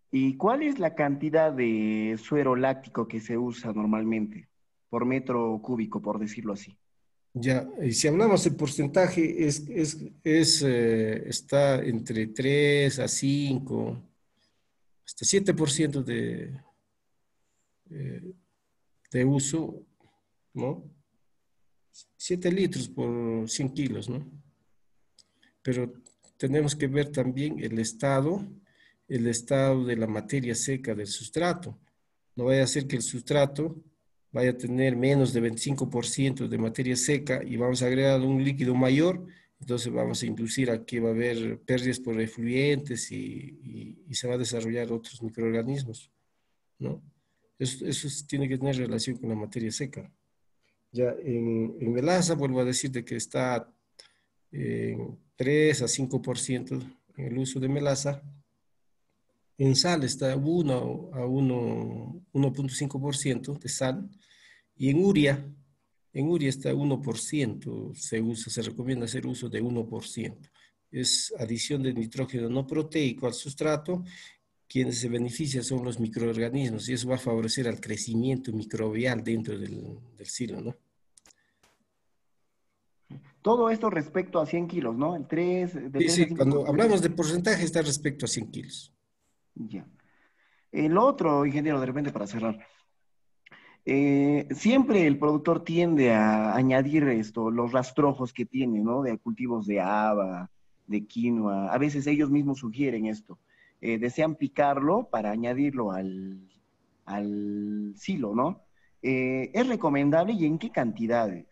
¿Y cuál es la cantidad de suero láctico que se usa normalmente por metro cúbico, por decirlo así? Ya, y si hablamos de porcentaje, está entre 3 a 5, hasta 7% de uso, ¿no? 7 litros por 100 kilos, ¿no? Pero tenemos que ver también el estado de la materia seca del sustrato. No vaya a ser que el sustrato vaya a tener menos de 25% de materia seca y vamos a agregar un líquido mayor, entonces vamos a inducir a que va a haber pérdidas por efluentes y se va a desarrollar otros microorganismos, ¿no? Eso tiene que tener relación con la materia seca. Ya en melaza, vuelvo a decir de que está en 3 a 5% en el uso de melaza. En sal está 1.5% de sal. Y en urea está 1%. Se recomienda hacer uso de 1%. Es adición de nitrógeno no proteico al sustrato. Quienes se benefician son los microorganismos y eso va a favorecer al crecimiento microbial dentro del silo, ¿no? Todo esto respecto a 100 kilos, ¿no? De Sí, 3 a sí, cuando 5%. hablamos de porcentaje está respecto a 100 kilos. Ya. El otro, ingeniero, de repente para cerrar. Siempre el productor tiende a añadir los rastrojos que tiene, ¿no? De cultivos de haba, de quinoa. A veces ellos mismos sugieren esto. Desean picarlo para añadirlo al silo, ¿no? ¿Es recomendable y en qué cantidades?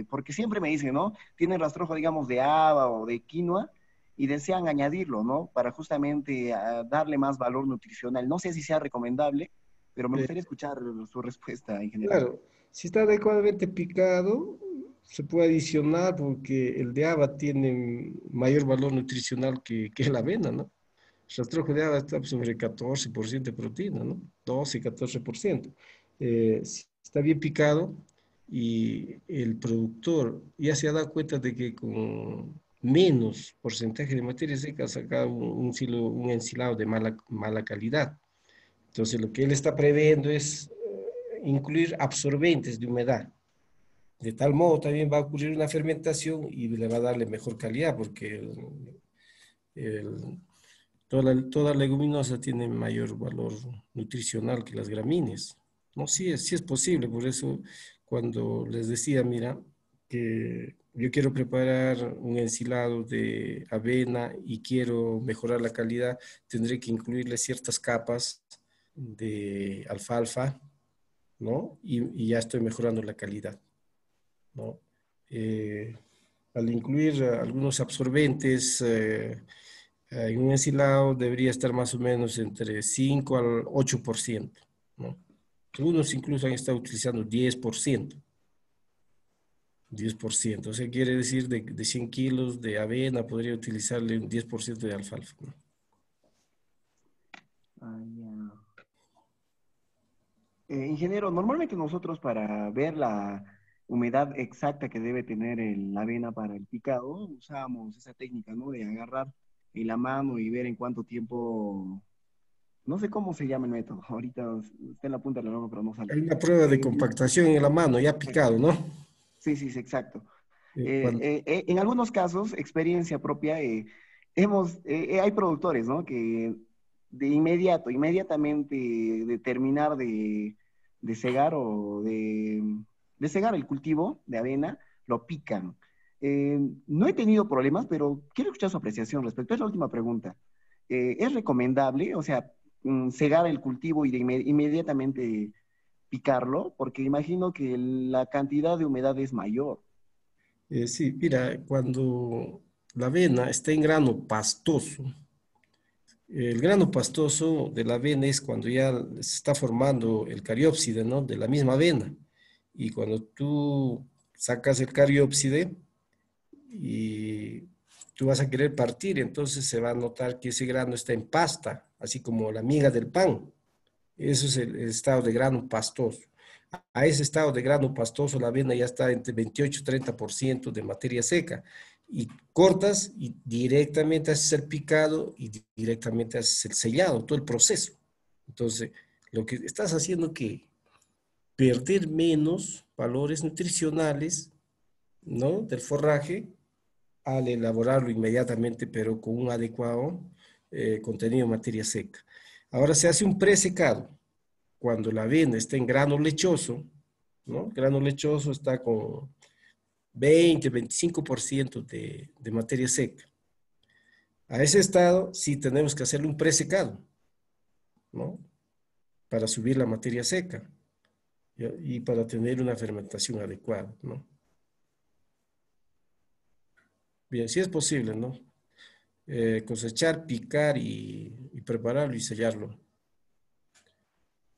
Porque siempre me dicen, ¿no? Tienen rastrojo, digamos, de haba o de quinoa y desean añadirlo, ¿no? Para justamente darle más valor nutricional. No sé si sea recomendable, pero me gustaría escuchar su respuesta, ingeniero. Claro, si está adecuadamente picado, se puede adicionar porque el de haba tiene mayor valor nutricional que la avena, ¿no? El rastrojo de haba está sobre 14% de proteína, ¿no? 12, 14%. Si está bien picado y el productor ya se ha dado cuenta de que con menos porcentaje de materia seca saca un ensilado de mala calidad. Entonces, lo que él está previendo es incluir absorbentes de humedad. De tal modo también va a ocurrir una fermentación y le va a darle mejor calidad porque toda leguminosa tiene mayor valor nutricional que las gramíneas. No, sí es posible, por eso cuando les decía, mira, que yo quiero preparar un ensilado de avena y quiero mejorar la calidad, tendré que incluirle ciertas capas de alfalfa, ¿no? Y ya estoy mejorando la calidad, ¿no? Al incluir algunos absorbentes en un ensilado debería estar más o menos entre 5 al 8%, ¿no? Algunos incluso han estado utilizando 10%. 10%. O sea, quiere decir de 100 kilos de avena podría utilizarle un 10% de alfalfa, ¿no? Ah, ya. Ingeniero, normalmente nosotros para ver la humedad exacta que debe tener la avena para el picado, usamos esa técnica, ¿no? De agarrar en la mano y ver en cuánto tiempo, no sé cómo se llama el método, ahorita está en la punta de la lengua, pero no sale. Hay una prueba de Eh, compactación en la mano, ya picado, ¿no? sí, sí, sí, exacto. Cuando, En algunos casos, experiencia propia, hay productores, ¿no? Que de inmediatamente de terminar de cegar de cegar el cultivo de avena, lo pican. No he tenido problemas, pero quiero escuchar su apreciación respecto. Es la última pregunta. ¿Es recomendable, o sea, cegar el cultivo y inmediatamente picarlo? Porque imagino que la cantidad de humedad es mayor. sí, mira, cuando la avena está en grano pastoso, el grano pastoso de la avena es cuando ya se está formando el cariópside, ¿no? De la misma avena. Y cuando tú sacas el cariópside y tú vas a querer partir, entonces se va a notar que ese grano está en pasta, así como la miga del pan. Eso es el estado de grano pastoso. A ese estado de grano pastoso, la avena ya está entre 28 y 30% de materia seca. Y cortas y directamente haces el picado y directamente haces el sellado, todo el proceso. Entonces, lo que estás haciendo es que perder menos valores nutricionales, ¿no? Del forraje al elaborarlo inmediatamente, pero con un adecuado contenido de materia seca. Ahora se hace un presecado cuando la avena está en grano lechoso, ¿no? Grano lechoso está con 20-25% de materia seca. A ese estado sí tenemos que hacerle un presecado, ¿no? Para subir la materia seca, ¿ya? Y para tener una fermentación adecuada, ¿no? Bien, sí es posible, ¿no? Cosechar, picar y prepararlo y sellarlo.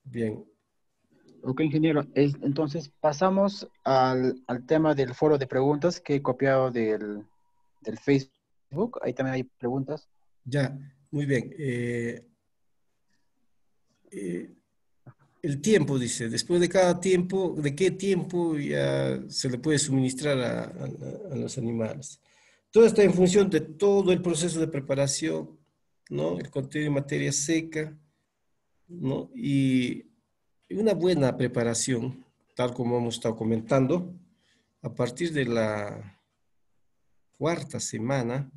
Bien, Ok, ingeniero. Entonces pasamos al tema del foro de preguntas que he copiado del Facebook. Ahí también hay preguntas. ya, muy bien. Eh, el tiempo, dice, después de cada tiempo, ¿de qué tiempo ya se le puede suministrar a los animales? Todo está en función de todo el proceso de preparación, ¿no? El contenido de materia seca, ¿no? Y una buena preparación, tal como hemos estado comentando, a partir de la cuarta semana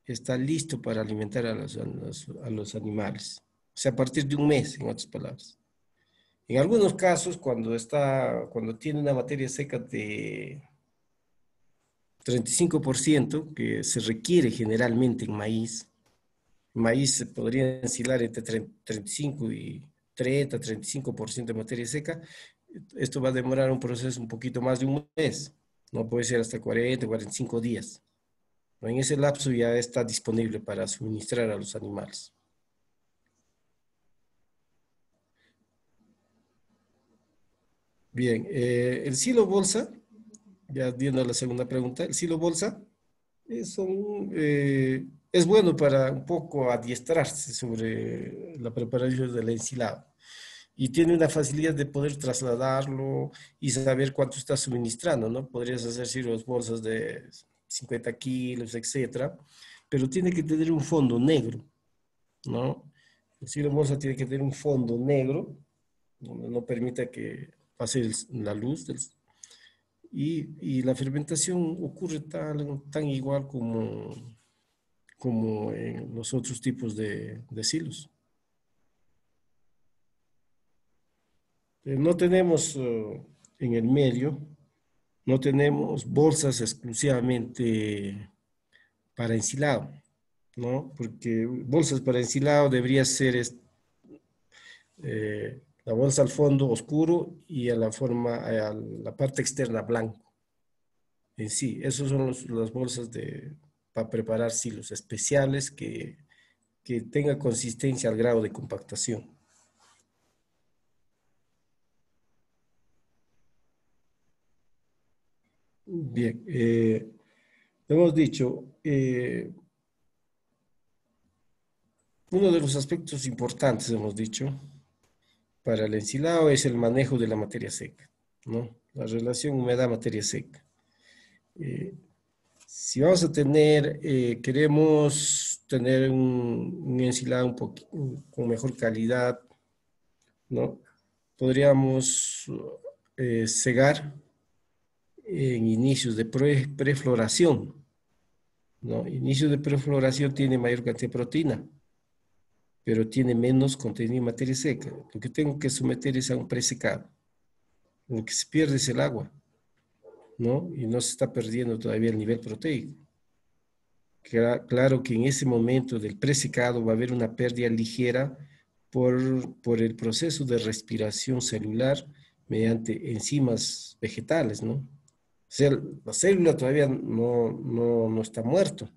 está listo para alimentar a los animales. O sea, a partir de un mes, en otras palabras. En algunos casos, cuando tiene una materia seca de 35%, que se requiere generalmente en maíz se podría ensilar entre 35 y 30-35% de materia seca, esto va a demorar un proceso un poquito más de un mes, no puede ser hasta 40-45 días. En ese lapso ya está disponible para suministrar a los animales. Bien, el silo bolsa, ya viendo la segunda pregunta, el silo bolsa es bueno para un poco adiestrarse sobre la preparación del ensilado y tiene una facilidad de poder trasladarlo y saber cuánto está suministrando, ¿no? Podrías hacer silos bolsas de 50 kilos, etcétera, pero tiene que tener un fondo negro, ¿no? El silo bolsa tiene que tener un fondo negro donde no permita que pase la luz y la fermentación ocurre tan igual como en los otros tipos de silos. No tenemos en el medio, no tenemos bolsas exclusivamente para ensilado, ¿no? Porque bolsas para ensilado debería ser la bolsa al fondo oscuro y a la parte externa blanco. En sí, esos son las bolsas para preparar silos especiales que tenga consistencia al grado de compactación. Bien, hemos dicho, uno de los aspectos importantes, hemos dicho, para el ensilado es el manejo de la materia seca, ¿no? La relación humedad-materia seca. Eh, si vamos a tener, queremos tener un ensilado un poquito con mejor calidad, ¿no? Podríamos cegar en inicios de prefloración, ¿no? Inicio de prefloración tiene mayor cantidad de proteína, pero tiene menos contenido en materia seca. Lo que tengo que someter es a un presecado. Lo que se pierde es el agua, ¿no? Y no se está perdiendo todavía el nivel proteico. Claro que en ese momento del presecado va a haber una pérdida ligera por el proceso de respiración celular mediante enzimas vegetales, ¿no? O sea, la célula todavía no está muerto.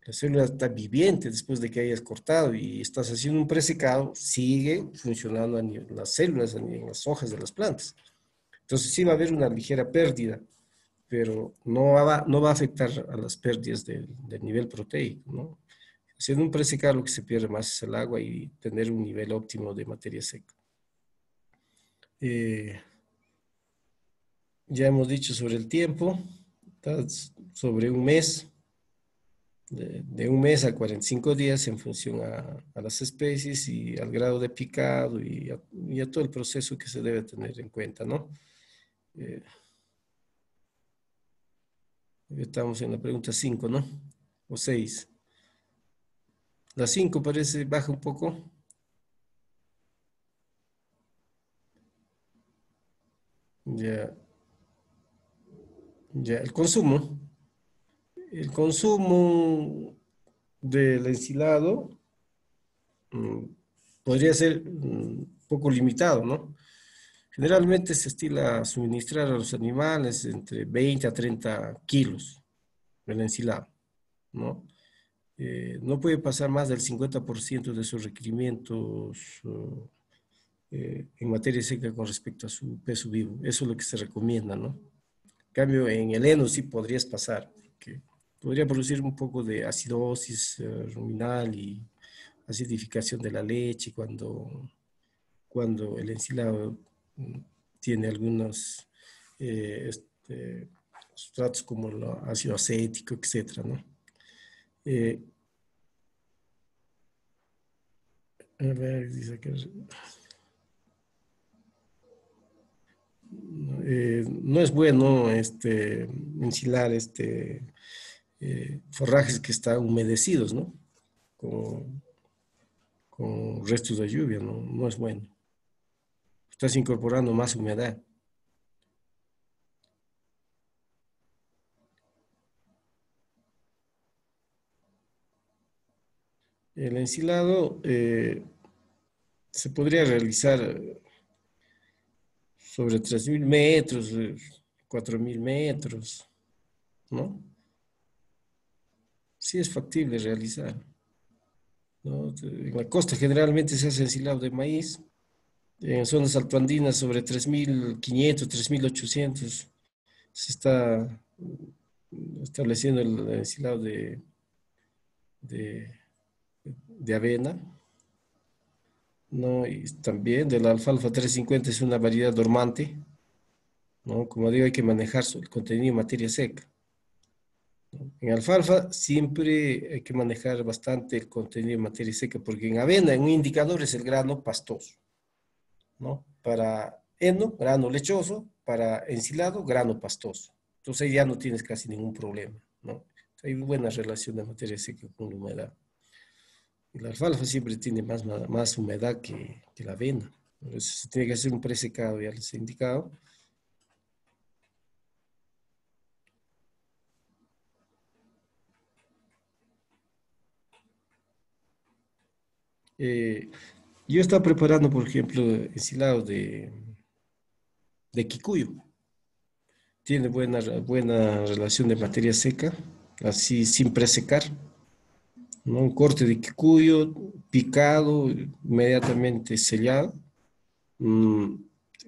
La célula está viviente después de que hayas cortado y estás haciendo un presecado, sigue funcionando en las células, en las hojas de las plantas. Entonces sí va a haber una ligera pérdida, pero no va a afectar a las pérdidas del nivel proteico, ¿no? Haciendo un presecado lo que se pierde más es el agua y tener un nivel óptimo de materia seca. Ya hemos dicho sobre el tiempo, sobre un mes, de un mes a 45 días en función a las especies y al grado de picado y a todo el proceso que se debe tener en cuenta, ¿no? Estamos en la pregunta 5, ¿no? O 6. La 5 parece baja un poco. Ya, ya, el consumo. El consumo del ensilado podría ser un poco limitado, ¿no? Generalmente se estila suministrar a los animales entre 20 a 30 kilos del ensilado, ¿no? No puede pasar más del 50% de sus requerimientos en materia seca con respecto a su peso vivo. Eso es lo que se recomienda, ¿no? En cambio, en el heno sí podrías pasar, porque podría producir un poco de acidosis ruminal y acidificación de la leche cuando el ensilado tiene algunos sustratos como el ácido acético, etcétera, ¿no? A ver, dice que no es bueno ensilar forrajes que están humedecidos, ¿no? Con restos de lluvia, ¿no? No es bueno. Estás incorporando más humedad. El ensilado se podría realizar sobre 3.000 metros, 4.000 metros, ¿no? Sí es factible realizar, ¿no? En la costa generalmente se hace ensilado de maíz, en zonas altoandinas sobre 3.500, 3.800 se está estableciendo el ensilado de, de avena, ¿no? Y también de la alfalfa 350 es una variedad dormante, ¿no? Como digo, hay que manejar el contenido en materia seca, ¿no? En alfalfa siempre hay que manejar bastante el contenido en materia seca, porque en avena, en un indicador es el grano pastoso, ¿no? Para heno, grano lechoso; para ensilado, grano pastoso. Entonces ahí ya no tienes casi ningún problema, ¿no? Hay buena relación de materia seca con la humedad. Y la alfalfa siempre tiene más humedad que la avena. Entonces se tiene que hacer un presecado, ya les he indicado. Yo estaba preparando, por ejemplo, ensilado de quicuyo. Tiene buena relación de materia seca, así sin presecar, ¿no? Un corte de quicuyo, picado, inmediatamente sellado.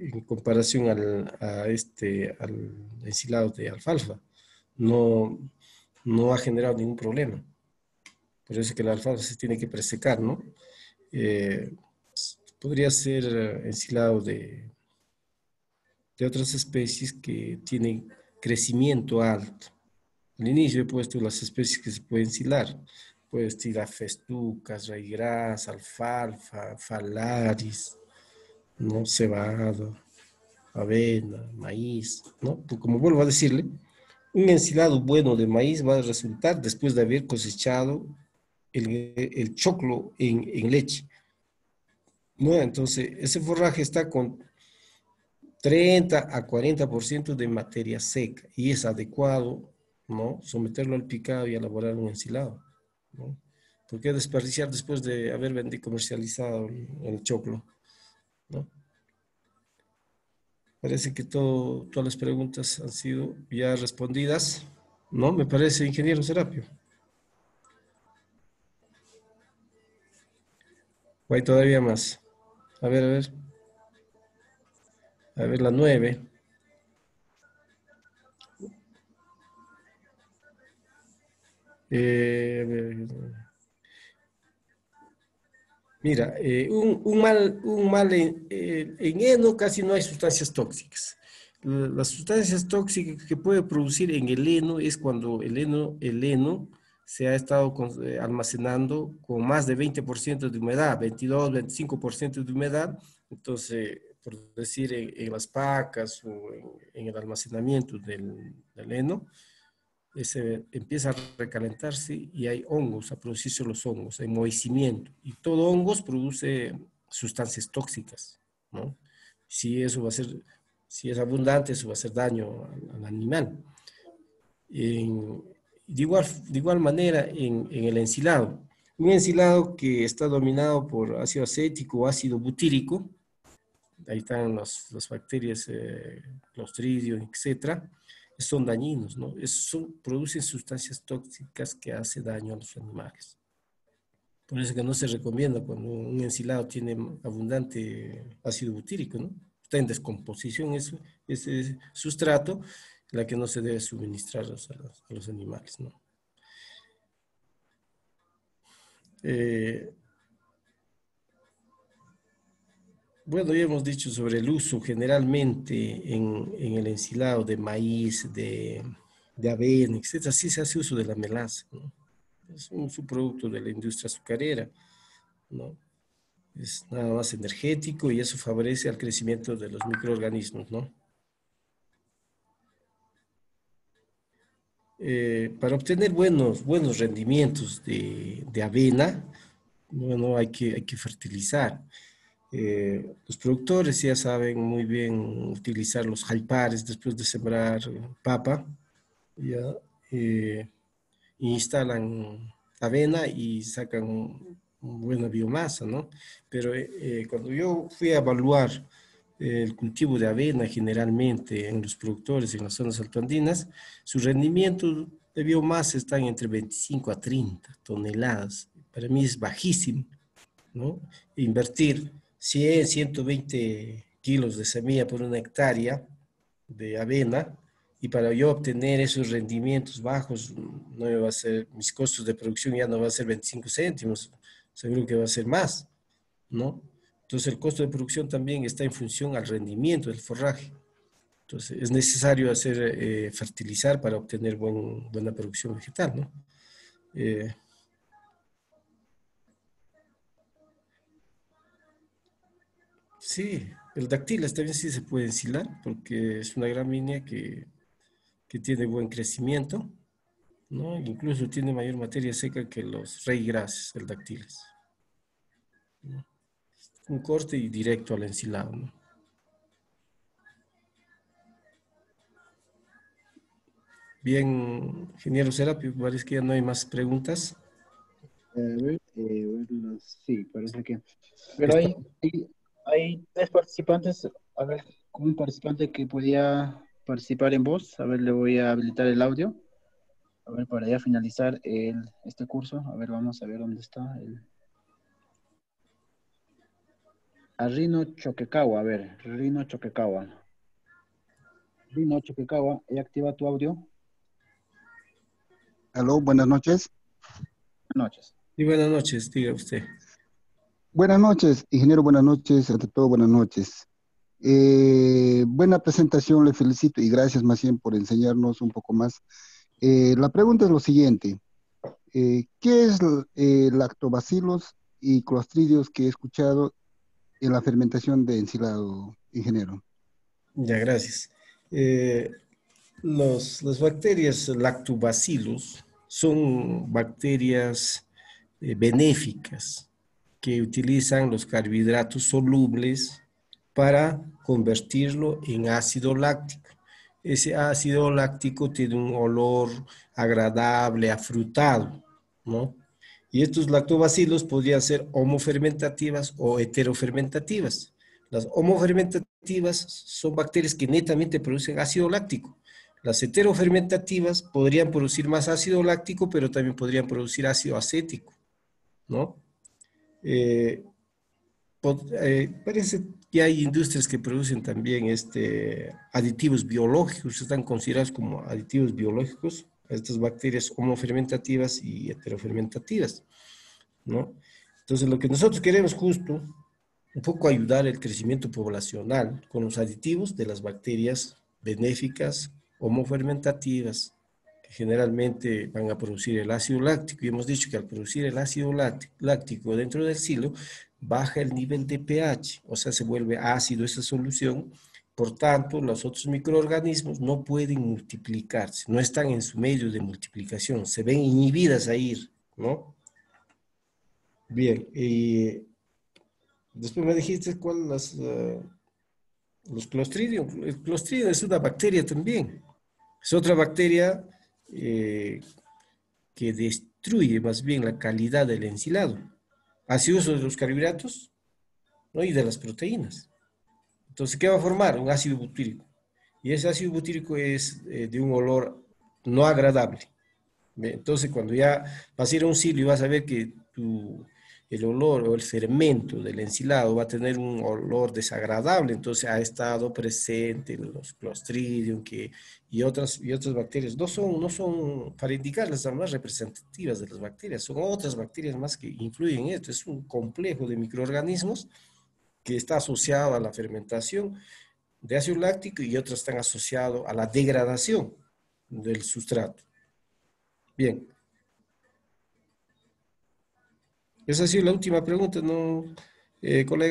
en comparación al ensilado de alfalfa. No, no ha generado ningún problema. Por eso es que la alfalfa se tiene que presecar, ¿no? Eh, Podría ser ensilado de otras especies que tienen crecimiento alto. Al inicio he puesto las especies que se pueden ensilar. Puedes tirar festucas, raigras, alfalfa, falaris, ¿no? Cebada, avena, maíz, ¿no? Pues como vuelvo a decirle, un ensilado bueno de maíz va a resultar después de haber cosechado el choclo en leche, ¿no? Entonces, ese forraje está con 30 a 40% de materia seca y es adecuado, ¿no? Someterlo al picado y elaborar un ensilado, ¿no? ¿Por qué desperdiciar después de haber vendido comercializado el choclo, ¿no? Parece que todas las preguntas han sido ya respondidas, ¿no? Me parece, ingeniero Serapio. ¿O hay todavía más? A ver, a ver. A ver, la 9. A ver. Mira, un mal en heno casi no hay sustancias tóxicas. Las sustancias tóxicas que puede producir en el heno es cuando el heno se ha estado almacenando con más de 20% de humedad, 22, 25% de humedad. Entonces, por decir, en las pacas o en el almacenamiento del heno, se empieza a recalentarse y hay hongos, a producirse los hongos, hay enmohecimiento. Y todo hongos produce sustancias tóxicas, ¿no? Si eso va a ser, si es abundante, eso va a hacer daño al animal. En, de igual manera, en el ensilado. Un ensilado que está dominado por ácido acético o ácido butírico, ahí están las bacterias, Clostridium, etcétera, son dañinos, ¿no? Producen sustancias tóxicas que hacen daño a los animales. Por eso que no se recomienda cuando un ensilado tiene abundante ácido butírico, ¿no? Está en descomposición ese sustrato, la que no se debe suministrar a los animales, ¿no? Bueno, ya hemos dicho sobre el uso generalmente en el ensilado de maíz, de avena, etcétera. Sí se hace uso de la melaza, ¿no? Es un subproducto de la industria azucarera, ¿no? Es nada más energético y eso favorece al crecimiento de los microorganismos, ¿no? Para obtener buenos rendimientos de avena, bueno, hay que fertilizar. Los productores ya saben muy bien utilizar los jaipares después de sembrar papa, ya, instalan avena y sacan buena biomasa, ¿no? Pero cuando yo fui a evaluar el cultivo de avena generalmente en los productores en las zonas altoandinas, su rendimiento de biomasa está entre 25 a 30 toneladas. Para mí es bajísimo, ¿no? Invertir 100, 120 kilos de semilla por una hectárea de avena y para yo obtener esos rendimientos bajos, no me va a ser, mis costos de producción ya no va a ser 25 céntimos, seguro que va a ser más, ¿no? Entonces el costo de producción también está en función al rendimiento del forraje. Entonces es necesario hacer fertilizar para obtener buena producción vegetal, ¿no? Sí, el dactilas también sí se puede ensilar porque es una gramínea que tiene buen crecimiento, ¿no? Incluso tiene mayor materia seca que los reygrases, el dactilas, ¿no? Un corte y directo al ensilado, ¿no? Bien, ingeniero Serapio, parece que ya no hay más preguntas. A ver, sí, parece que. Pero Está- hay tres participantes. A ver, como un participante que podía participar en voz. A ver, le voy a habilitar el audio. A ver, para ya finalizar este curso. A ver, vamos a ver dónde está. a Rino Choquecawa. A ver, Rino Choquecawa. Rino Choquecawa, ¿he activado tu audio? Aló, buenas noches. Buenas noches. Y buenas noches, diga usted. Buenas noches, ingeniero, buenas noches, ante todo buenas noches. Buena presentación, le felicito y gracias más bien por enseñarnos un poco más. La pregunta es lo siguiente, ¿qué es lactobacilos y clostridios que he escuchado en la fermentación de ensilado, ingeniero? Ya, gracias. Las bacterias lactobacillus son bacterias benéficas que utilizan los carbohidratos solubles para convertirlo en ácido láctico. Ese ácido láctico tiene un olor agradable, afrutado, ¿no? Y estos lactobacilos podrían ser homofermentativas o heterofermentativas. Las homofermentativas son bacterias que netamente producen ácido láctico. Las heterofermentativas podrían producir más ácido láctico, pero también podrían producir ácido acético, ¿no? Parece que hay industrias que producen también aditivos biológicos, están considerados como aditivos biológicos, estas bacterias homofermentativas y heterofermentativas, ¿no? Entonces, lo que nosotros queremos justo, un poco ayudar el crecimiento poblacional con los aditivos de las bacterias benéficas homofermentativas, que generalmente van a producir el ácido láctico. Y hemos dicho que al producir el ácido láctico dentro del silo, baja el nivel de pH, o sea, se vuelve ácido esa solución. Por tanto, los otros microorganismos no pueden multiplicarse, no están en su medio de multiplicación, se ven inhibidas a ir, ¿no? Bien, y después me dijiste los clostridium. El clostridium es una bacteria también. Es otra bacteria que destruye más bien la calidad del ensilado. Hace uso de los carbohidratos, ¿no? Y de las proteínas. Entonces, ¿qué va a formar? Un ácido butírico. Y ese ácido butírico es de un olor no agradable. Entonces, cuando ya vas a ir a un silo y vas a ver que el olor o el fermento del ensilado va a tener un olor desagradable, entonces ha estado presente los Clostridium y otras bacterias. No son para indicar las más representativas de las bacterias, son otras bacterias más que influyen en esto. Es un complejo de microorganismos que está asociado a la fermentación de ácido láctico y otros están asociados a la degradación del sustrato. Bien. Esa ha sido la última pregunta, ¿no, colega?